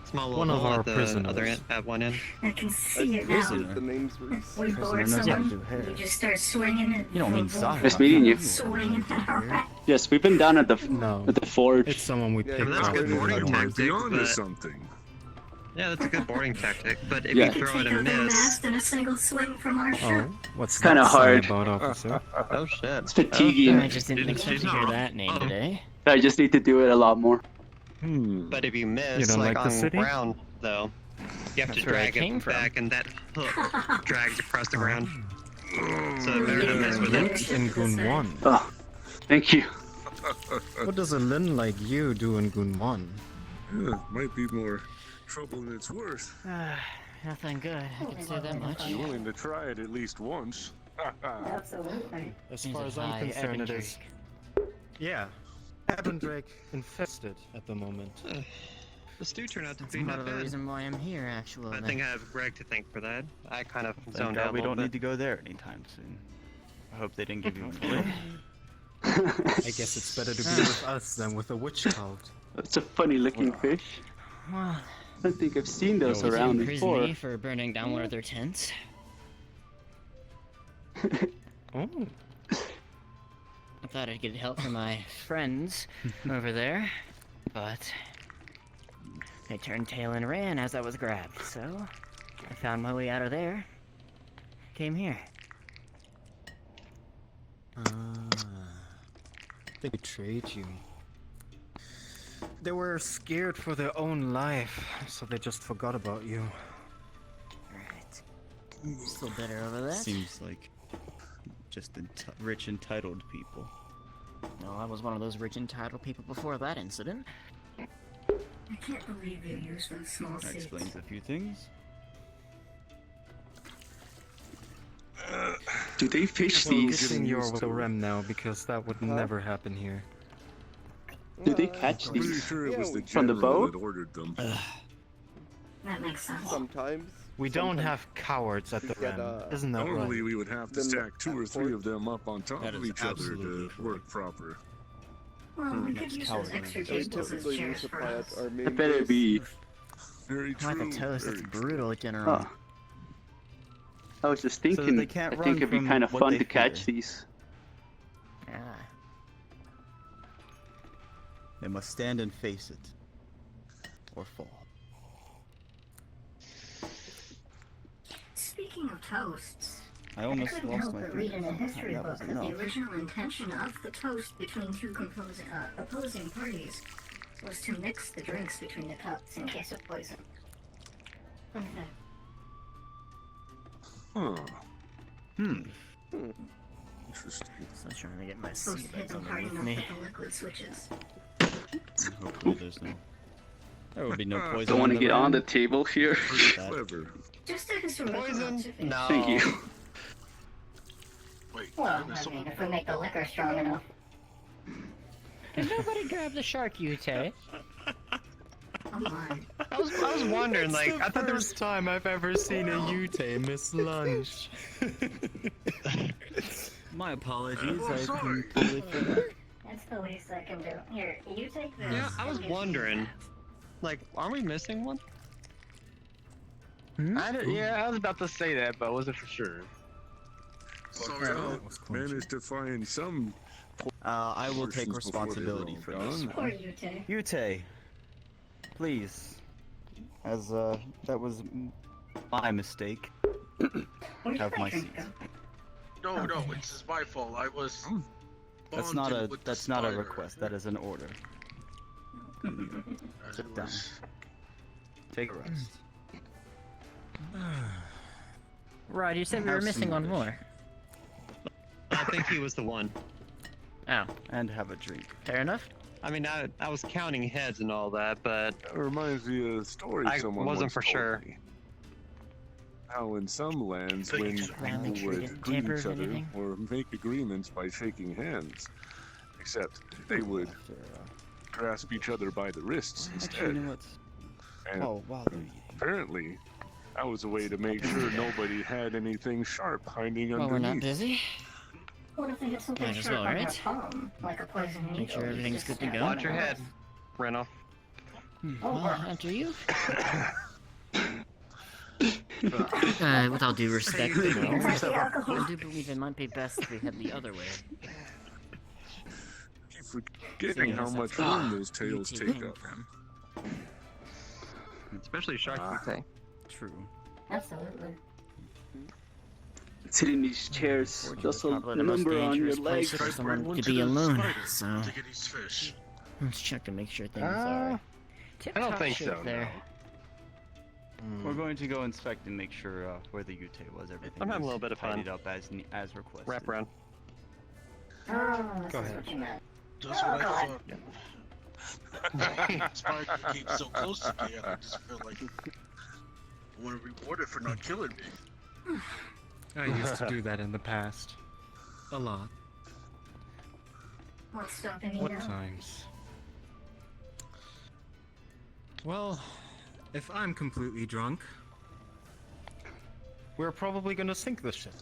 small little One of hole our at the prisoners. other end, at one end. I can see it now. Prisoner. The name's Reese. We Prisoner board knows how to someone, do hair. you just start swinging it. You don't mean Zahra. Nice meeting you. Swinging it around. Yes, we've been down at the No, forge. it's someone we Yeah, picked that's up. good in boarding the I north. might be tactic, onto but- something. Yeah, that's a good boarding tactic. But if Yeah. you throw it Take and out the miss, mast in a single swing from our ship. Oh, what's It's kinda that say hard. about, officer? oh shit, It's fatiguing. I just didn't expect to hear that name today. I just need to do it a lot more. But if you miss, You don't like like the on city? ground, though, you have That's to where I drag came it from. back, and that hook drags across the ground. So better to mess with it. Luke's in Goon 1. Oh, thank you. What does a Lin like you do in Goon 1? Yeah, might be more trouble than it's worth. Nothing good, I can say that much. Be willing to try it at least once. Absolutely. As Seems far a as I'm high concerned, it Evan is. Yeah. Evan Drake infested at the moment. The stew turned out to That's be part not of the bad. reason why I'm here, actually. I think I have Greg to thank for that. I kind of Thank zoned God out a we little don't need bit. to go there anytime soon. I hope they didn't give you an order. I guess it's better to be with us than with a witch cult. It's a funny looking fish. Well, I don't think I've seen those they around imprisoned before. me for burning down one of their tents. Oh. I thought I'd get help from my friends over there, but they turned tail and ran as I was grabbed, so I found my way out of there. Came here. They betrayed you. They were scared for their own life, so they just forgot about you. Right. Still bitter over that? Seems like just rich entitled people. No, I was one of those rich entitled people before that incident. I can't believe you use those small That seats. explains a few things. Do they fish Well, these? guessing you're with a rem now, because that would never happen here. Do they catch I'm pretty these? sure it was Yeah, the we- From the general boat? that ordered them. That makes sense. Sometimes. We don't sometimes have cowards at we the get, rem. Isn't that Normally right? we would have to Then stack two or at three port- of them up on top That of is each other absolutely to work proper. Well, we could That's use those cowardly. extra They tables as typically chairs for resupply us. at our main I bet it'd base. be. Very true. Like a toast, very that's true. brutal, General. Oh. I was just So that thinking. they can't I run think it'd be from kind of what fun they to catch fear. these. Yeah. They must stand and face it. Or fall. Speaking of toasts, I I almost couldn't lost help my but read in a finger. history That book wasn't that the enough. original intention of the toast between two opposing parties was to mix the drinks between the cups in case of poison. Fun fact. Huh. Hmm. Interesting. Still trying to get my Supposed seat to hit back them hard underneath enough me. with the liquid switches. Hopefully there's no. There would be no poison. Don't want to the get on ram. the table here. Pretty That- clever. Just a historical Poison? observation. No. Thank you. Wait, Well, I mean, if we make the liquor strong enough. Did nobody grab the shark, Yute? I'll I was wondering, like, I thought there was. time I've ever seen a Yute miss lunch. My apologies. Oh, I sorry. completely forgot. That's the least I can do. Here, you take this. Yeah, I was and give wondering. Like, are we missing one? Yeah, I was about to say that, but I wasn't for sure. Somehow managed to find some. I will take portions before they were responsibility all for gone. this. Poor Yute. Yute, please. As that was my mistake. Where'd Have my my drink seat. go? No, it's my fault. I was. That's bonded not a with the that's not a spider. request. That is an order. As Sit it down. was- Take a rest. Rod, you said we were Have missing some one rubbish. more. I think he was the one. Oh, And have a drink. fair enough. I mean, I was counting heads and all that, but That reminds me of a story I someone wasn't once for told sure. me. How in some lands, Thank when you, sir. Well, make people sure you would didn't greet tamper each with other anything. or make agreements by shaking hands, except they would After, grasp each other by the wrists actually, you instead. know what? And Oh, while they're eating. apparently, that was a way to make sure nobody had anything sharp hiding Well, we're not underneath. busy. What if they get something Might as sharp well, on their right? palm, like a poison needle? Make sure you everything's just good to stab go. watch your them? head, Reno. Oh, Well, wow. after you. With all due respect, It's though, like the alcohol. I do believe it might be best if we head the other way. Keep forgetting Seeing how as much that's room where those tails UT take came up. from. Especially Shark Yute. True. Absolutely. Sit in these chairs. Fortunately, There's a probably the most number on your dangerous place legs. for someone One to to be the alone. spider So To get these fish. let's check to make sure things are. I don't think tip-top so. shape there. We're going to go inspect and make sure where the Yute was. Everything. I'm having a is little bit of fun. tidied up as requested. Wrap around. Oh, this Go is ahead. what you meant. That's what I Oh, thought. Spider came so close to me, I just feel like I want to reward it for not killing me. I used to do that in the past. A lot. What's stopping you What now? times? Well, if I'm completely drunk, we're probably gonna sink the ship.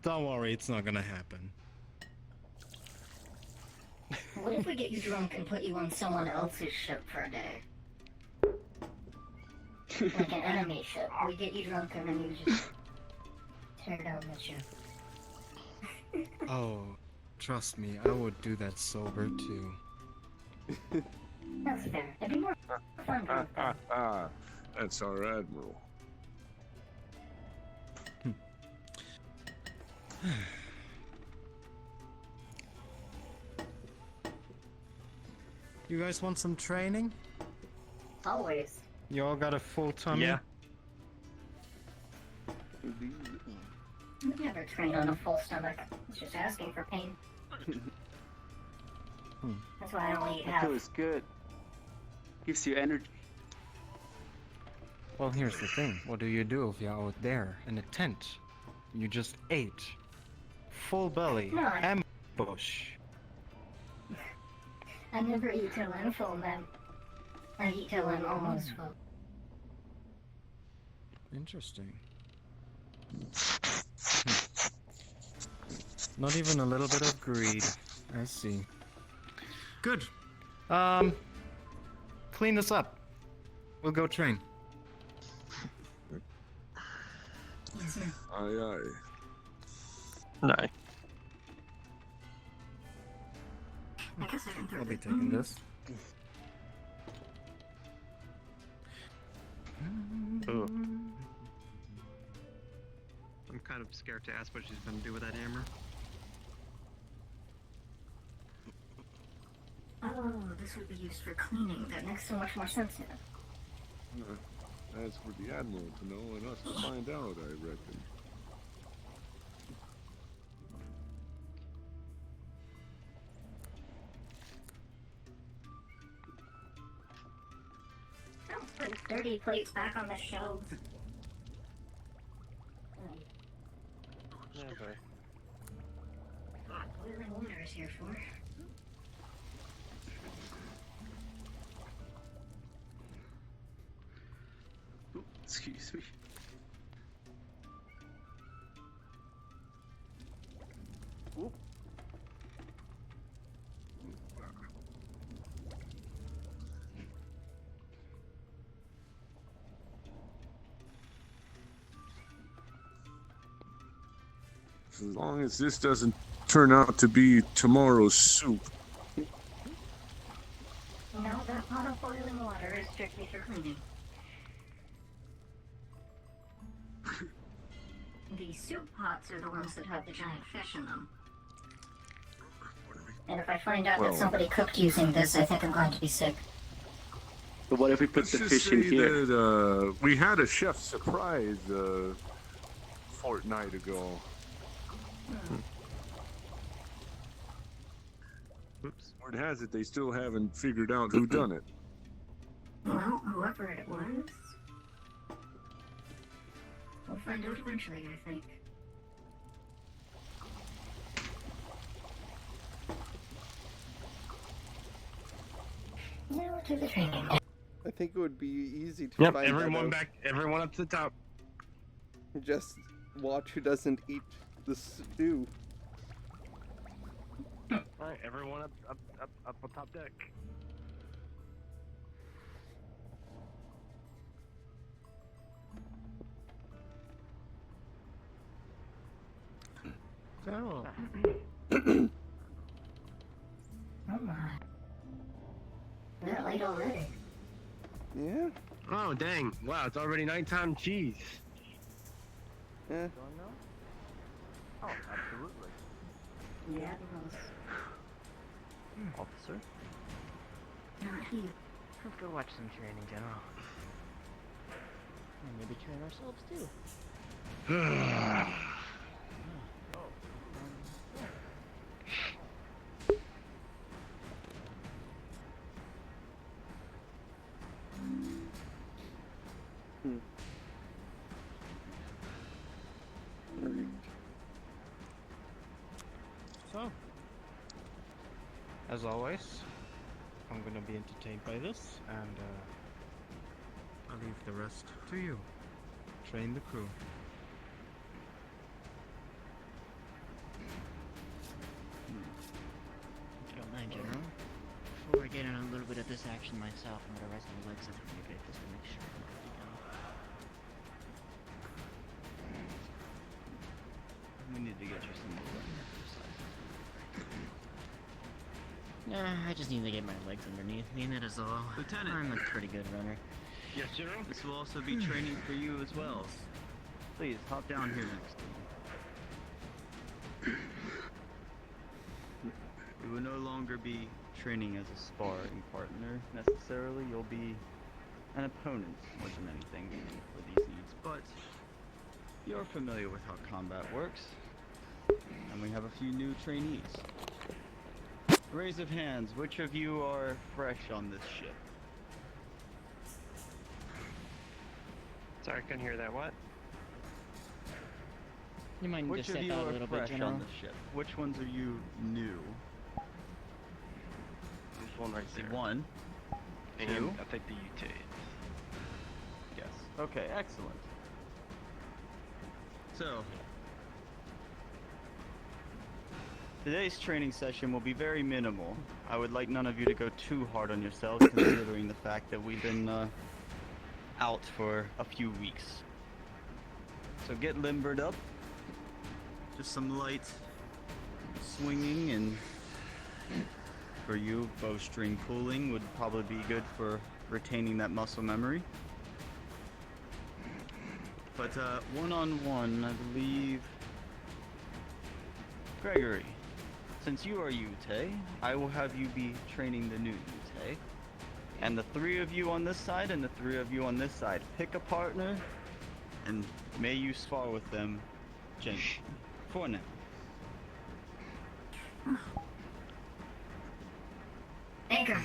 Don't worry, it's not gonna happen. What if we get you drunk and put you on someone else's ship for a day? Like an enemy ship. We get you drunk and then you just tear down the ship. Oh, trust me, I would do that sober too. That's fair. It'd be more fun drunk. That's our admiral. You guys want some training? Always. You all got a full tummy? Yeah. I've never trained on a full stomach. It's just asking for pain. That's why I only eat It half. feels good. Gives you energy. Well, here's the thing. What do you do if you're out there in a tent? You just ate. Full belly. No, Ambush. I never eat till I'm full, man. I eat till I'm almost full. Interesting. Not even a little bit of greed. I see. Good. Clean this up. We'll go train. Aye, aye. No. I guess I can throw I'll be it. taking this. Ooh. I'm kind of scared to ask what she's gonna do with that hammer. Oh, this would be used for cleaning. That makes so much more sense now. That's for the admiral to know and us to find out, I reckon. Don't put dirty plates back on the shelves. Boiling water is here for. Excuse me. Oop. As long as this doesn't turn out to be tomorrow's soup. No, that pot of boiling water is strictly for cleaning. The soup pots are the ones that have the giant fish in them. And if I find out that somebody cooked using this, I think I'm going to be sick. But what if we put Let's the just fish in say here? that we had a chef surprise a fortnight ago. Oops. Word has it they still haven't figured out who done it. Well, whoever it was, we'll find out eventually, I think. Now to the training. I think it would be easy to Yep, find everyone that out. everyone up to the top. Just watch who doesn't eat the stew. Alright, everyone up on top deck. So, Oh my. That late already. Yeah? Oh dang! Wow, it's already nighttime. Jeez. Yeah. Oh, absolutely. Yeah, Admirals. Officer? Not he. let's go watch some training, General. And maybe train ourselves too. So, as always, I'm gonna be entertained by this, and I'll leave the rest to you. Train the crew. If you don't mind, General. Before I get in a little bit of this action myself, I'm gonna rest my legs a tiny bit just to make sure I'm good to go. We need to get you some more exercise. Nah, I just need to get my legs underneath me, and that is all. Lieutenant. I'm a pretty good runner. Yes, General. This will also be training for you as well. Please, hop down here next to me. You will no longer be training as a sparring partner, necessarily. You'll be an opponent more than anything for these needs, but you're familiar with how combat works. And we have a few new trainees. Raise of hands, which of you are fresh on this ship? Sorry, I couldn't hear that. What? You mind Which just of step you out a are little bit, fresh General? on the ship? Which ones are you new? There's one right See, there. one. And Two? I think the UT. Yes. Okay, excellent. So, today's training session will be very minimal. I would like none of you to go too hard on yourselves, considering the fact that we've been out for a few weeks. So get limbered up. Just some light swinging, and for you, bowstring pulling would probably be good for retaining that muscle memory. But one-on-one, I believe, Gregory, since you are Yute, I will have you be training the new Yute. And the three of you on this side and the three of you on this side, pick a partner, and may you spar with them gently. For now. Anchor.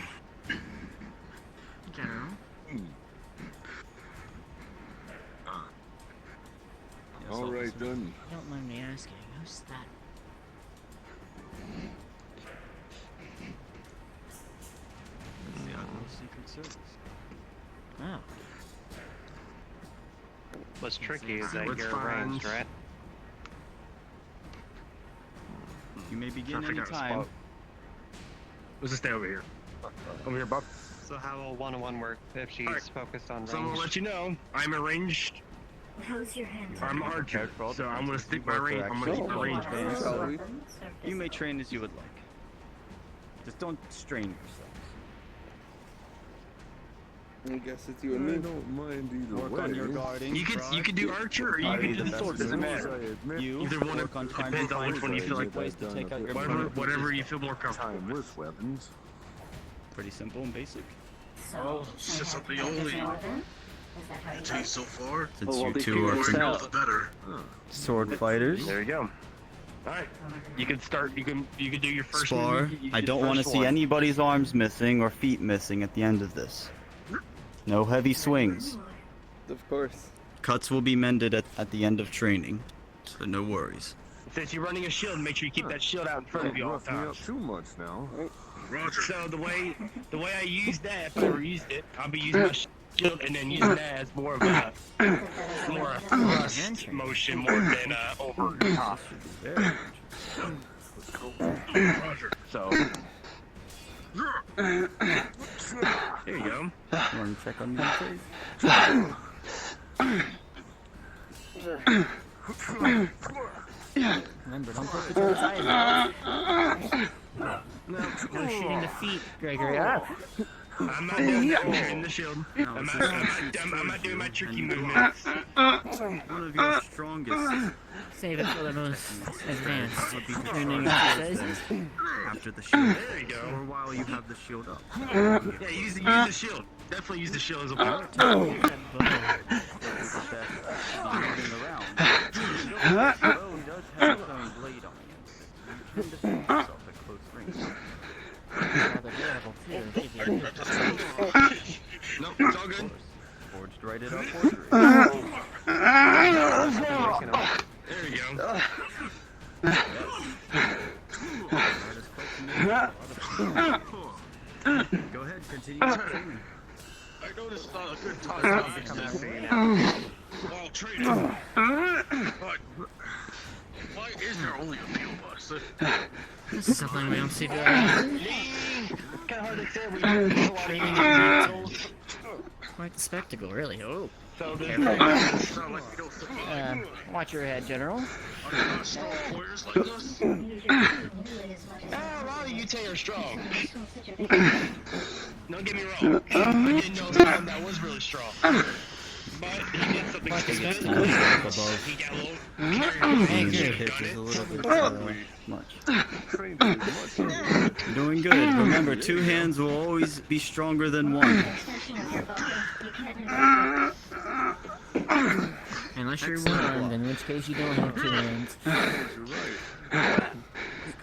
General? All right then. Don't mind me asking, who's that It's the Admiral Secret Service. Oh. What's tricky is that Let's you're find- ranged, right? You may begin I any forgot a time. spot. Let's just stay over here. Over here, Bob. So how will one-on-one work if she's Alright. focused on So I'm gonna range? let you know, I'm a ranged, How's your hand? I'm an archer, Careful, so I'm gonna defenses. stick You my both are range, I'm gonna actually keep my range. band, Shall so we? you may train as you would like. Just don't strain yourselves. I guess it's you I and me. don't mind either Work way. on your guarding. You could do archer or you could do the sword, doesn't matter. You Either one work on time depends on which one you feel like ways to take out your Whatever you feel more comfortable Time with. with weapons. Pretty simple and basic. Oh, it's just something only routine so far. Since well, you they two figured are The this more you know, out. the better. sword fighters. There you go. Alright. You can start, you can do your first Spar. move, you I do don't the want to first see one. anybody's arms missing or feet missing at the end of this. No heavy swings. Of course. Cuts will be mended at the end of training, so no worries. Since you're running a shield, make sure you keep that shield out in front of you all Rough the me time. up too much now. Roger. So the way I use that, if I ever used it, I'll be using my shield and then using that as more of a thrust motion more than over top. Very Roger. So there you go. You want to check on me, please? Remember, don't poke each other's eyes out. No shooting the feet, Gregory. Ah. I'm not doing that. I'm shooting the shield. I'm not doing my tricky movements. One of your strongest Save it for the most advanced would be training to charge exercises. them after the shield. There you go. Or while you have the shield up. Yeah, use the shield. Definitely use the shield as a weapon. Moving around. Though he does have his own blade on him, you can defend yourself at close range. Rather durable too. Give you Nope, it's all good. Forged right at our forgery. There you go. Go ahead, continue your training. I know this is not a good time to be while training, but why is there only a few of us? This is something we don't see very often. It's kind of hard to say. We do a lot of eating details. Quite the spectacle, really. Oh. So Careful. Sound like we don't fit Watch your head, General. Are there not strong warriors like us? A lot of you two are strong. Don't get me wrong. I didn't know someone that was really strong. But he did something Quite the stupid. spectacle. He got a little I carried agree. away. Pitch is a little bit much. Trained as much. Doing good. Remember, two hands will always be stronger than one. Unless you're one, in which case you don't have two hands. You're right.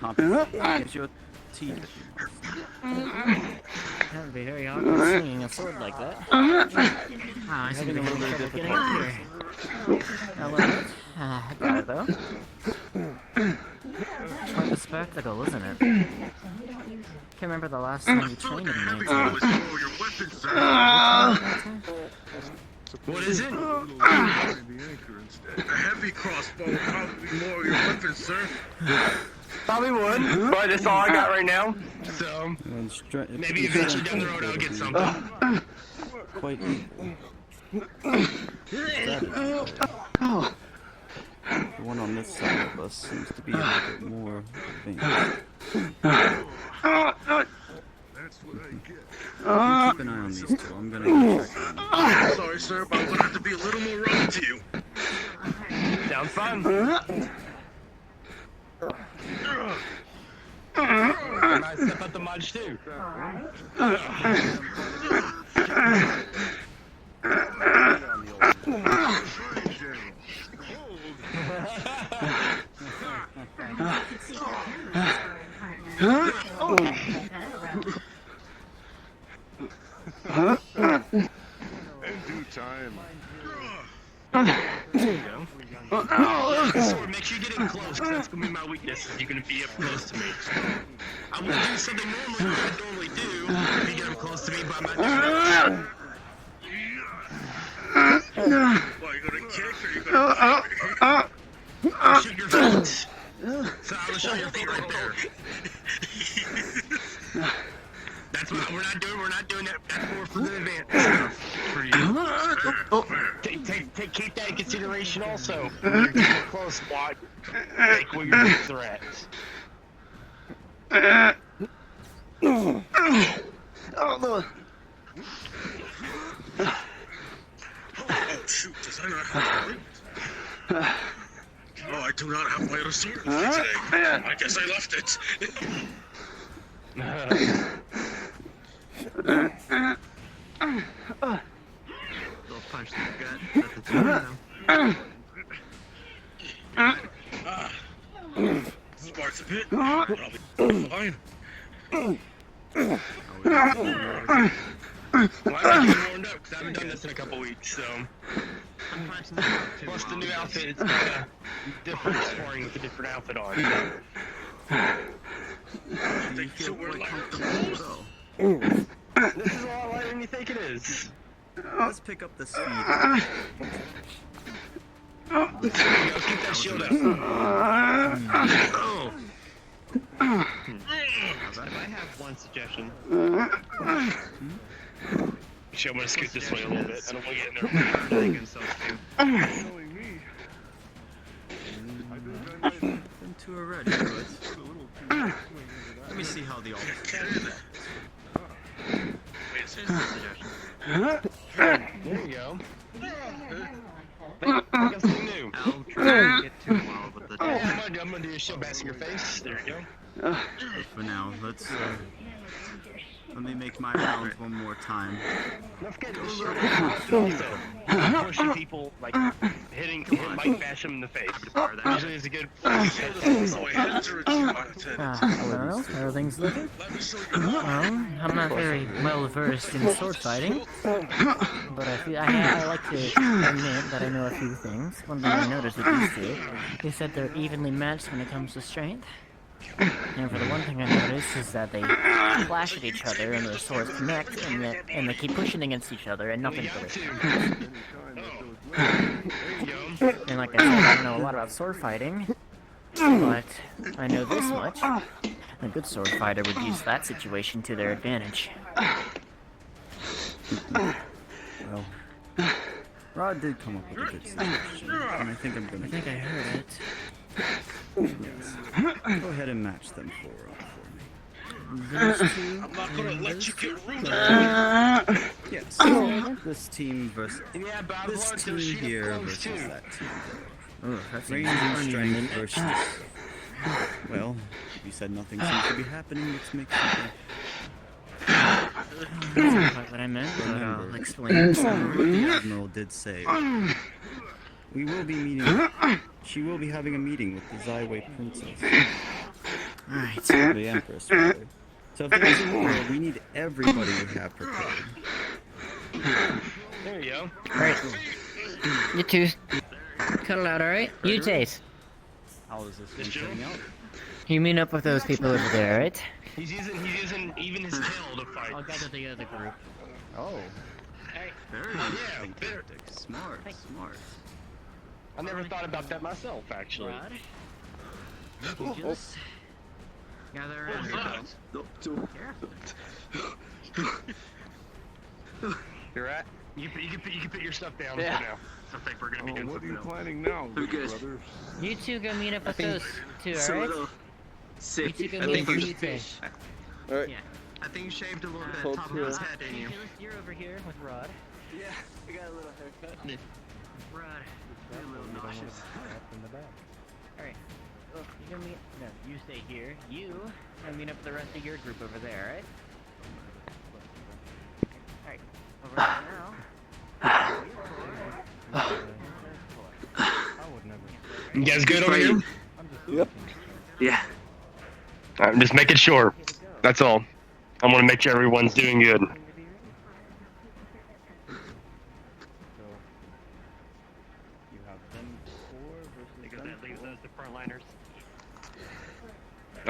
Compensate. Gives you a teeth. That would be very awkward swinging a sword like that. I seem to be having a little bit getting up here. A little bit. I got it though. Quite a spectacle, isn't it? Can't remember the last time you trained in Heavy Mantua. was more your weapons, sir. What is it? Behind the anchor instead. A heavy crossbow would probably be more your weapons, sir. Probably would, but that's all I got right now. So maybe eventually down the road I'll get something. Quite the one on this side of us seems to be a little bit more advanced. That's what I get. You keep an eye on these two. I'm gonna go check on them. I'm sorry, sir, but I'm gonna have to be a little more rugged to you. Sounds fun. I might step up the much too. In due time. There you go. Sword, make sure you get in close, 'cause that's gonna be my weakness is you're gonna be up close to me. I'm gonna do something I normally do if you get up close to me, but I'm not doing it. What, you gonna kick or you gonna shoot your feet? So I'm gonna show your feet right there. That's what we're not doing that. That's more for the advantage for you. Keep that in consideration also. When you're getting close, squad. Make what your big threats. Oh no. Oh shoot, does I not have my Oh, I do not have my other sword with me today. I guess I left it. Little punch to the gut. That's the two Sparks a bit, but I'll be fine. Well, I'm not getting warmed up because I haven't done this in a couple weeks, so. Plus the new outfit, it's kind of different sparring with a different outfit on. They feel we're like This is a lot lighter than you think it is. Let's pick up the speed. Keep that shield up. Oh. If I have one suggestion. Actually, I'm gonna scoot this way a little bit. I don't want to get in there. I think it's so too. Been too already, but let me see how the all. Wait a second. There you go. Make up something new. I'll try to get too wild with the I'm gonna do a shield bass in your face. There you go. For now, let's let me make my round one more time. Don't forget the shield also. Pushing people, like hitting Mike bash him in the face. Usually is a good. So I had to redeem my Well, how are things looking? Well, I'm not very well versed in sword fighting, but I like to admit that I know a few things. One thing I noticed with these two is that they're evenly matched when it comes to strength. And for the one thing I noticed is that they clash at each other and their swords connect, and they keep pushing against each other, and nothing really. And like I said, I don't know a lot about sword fighting, but I know this much. A good sword fighter would use that situation to their advantage. Well, Rod did come up with a good suggestion, and I think I'm gonna. I think I heard it. Yes. Go ahead and match them for me. Those two. I'm not gonna let you get rude. Yes. This team versus Yeah, but I'm this going team to shoot here close versus too. that team there. Oh, that's Range and strength versus. Well, you said nothing seems to be happening. Let's make something. That's not quite what I meant, but I'll explain. The Admiral did say we will be meeting. She will be having a meeting with the Zyway Princess. Alright. The Empress, rather. So if there's a war, we need everybody to have prepared. There you go. Alright. You two. Cuddle out, alright? You Chase. How is this one turning out? You meet up with those people over there, alright? He's using even his tail to fight. I'll gather the other group. Oh, very Yeah, interesting tactic. Smart, smart. I never thought about that myself, actually. Rod? You just gather around. You're right. You can put your stuff down Yeah. for now. I think we're gonna be doing What are something you else. planning now, Who little goes? brothers? You two go meet up with those two, So alright? little You sick. two go I meet think up we with should fish. Alright. Yeah. I think you shaved a little bit Hold top of still. his head, didn't you? You're over here with Rod. Yeah, I got a little haircut. Rod. You're a little nauseous. Alright. You go meet. No, you stay here. You go meet up with the rest of your group over there, alright? Alright. Over there now. You guys good over here? Yep. Yeah. I'm just making sure. That's all. I want to make sure everyone's doing good. You have them 4 versus Because them that leaves 4. us the frontliners.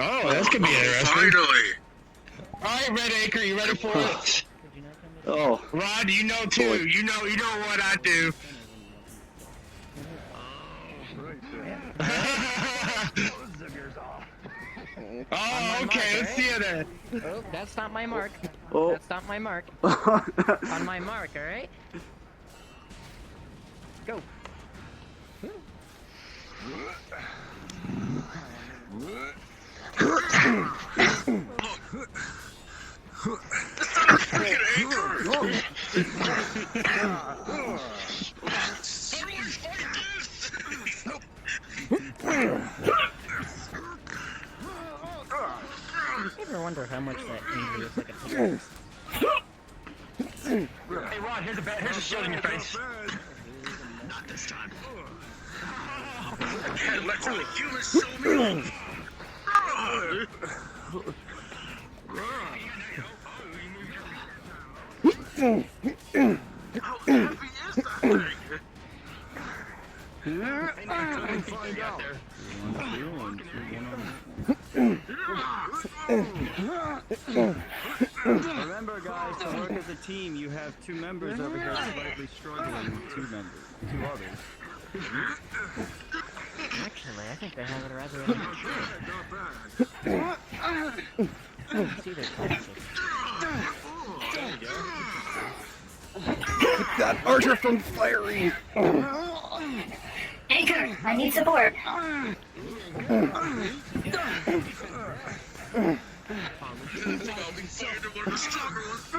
Oh, that's gonna be interesting. Finally. All right, Red Acre, you ready for it? Oh, Rod, you know too. You know what I do. Oh, okay. Let's see it then. Oh, that's not my mark. Oh. That's not my mark. On my mark, alright? Go. It's not a freaking anchor! How do I fight this? You ever wonder how much that injury is like a picture? Hey, Rod, here's a shield in your face. Not this time. I can't let the humans show me off. How heavy is that thing? Find out. Remember, guys, to work as a team, you have two members over here slightly struggling. Two others. Actually, I think they have it rather see their classes. keep that archer from firing. Anchor, I need support. I'll be fired to one of the stronger ones.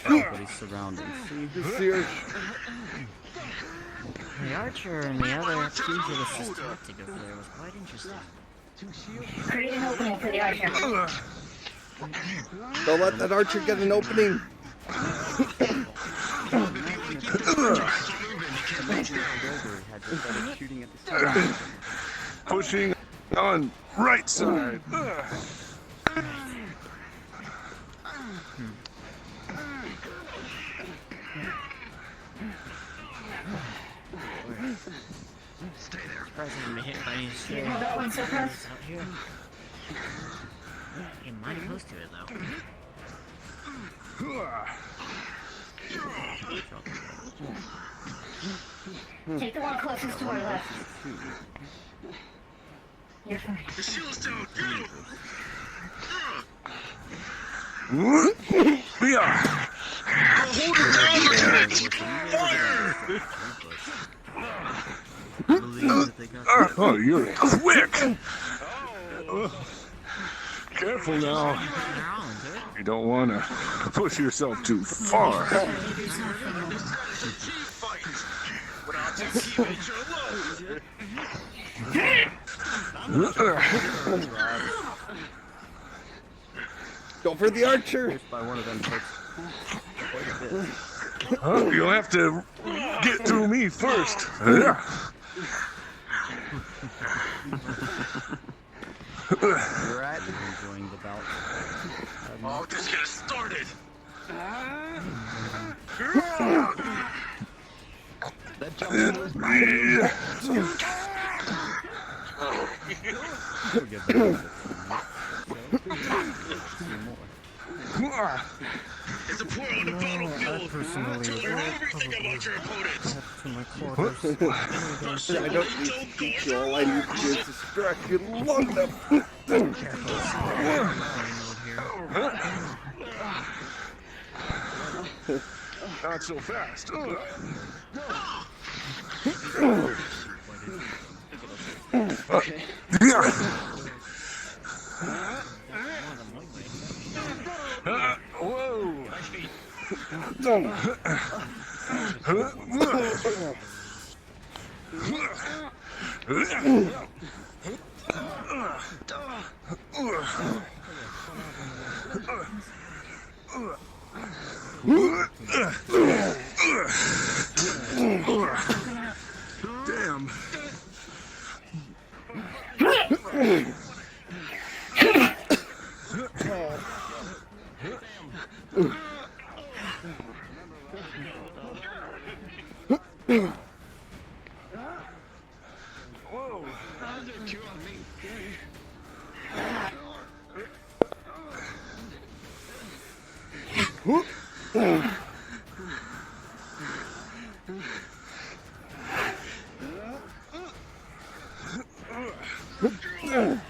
Everybody's surrounding. The archer and the other pugilist tactic over there was quite interesting. Create an opening for the archer. Don't let that archer get an opening. Pushing on right side. Stay there. Surprising I'm hit by any You stairs know that one so close? out here. Getting mighty close to it though. Take the one closest to our left. You're fine. The shield's down. Get him. We are. Hold it down, Lieutenant. Fire! Oh, you're quick. Careful now. They're all into it. You don't want to push yourself too far. This is a team fight. Without the teammates, you're alone. Go for the archer. By one of them takes quite a bit. You'll have to get through me first. Yeah. You're at enjoying the bout. Oh, just get started. That jump was We'll get there. It's a pour on the battlefield. Tell her everything about your opponents. To my quarters. I don't need to teach you. All I need to do is distract you long enough. Not so fast. Yeah. Whoa. Damn. Hold your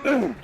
own.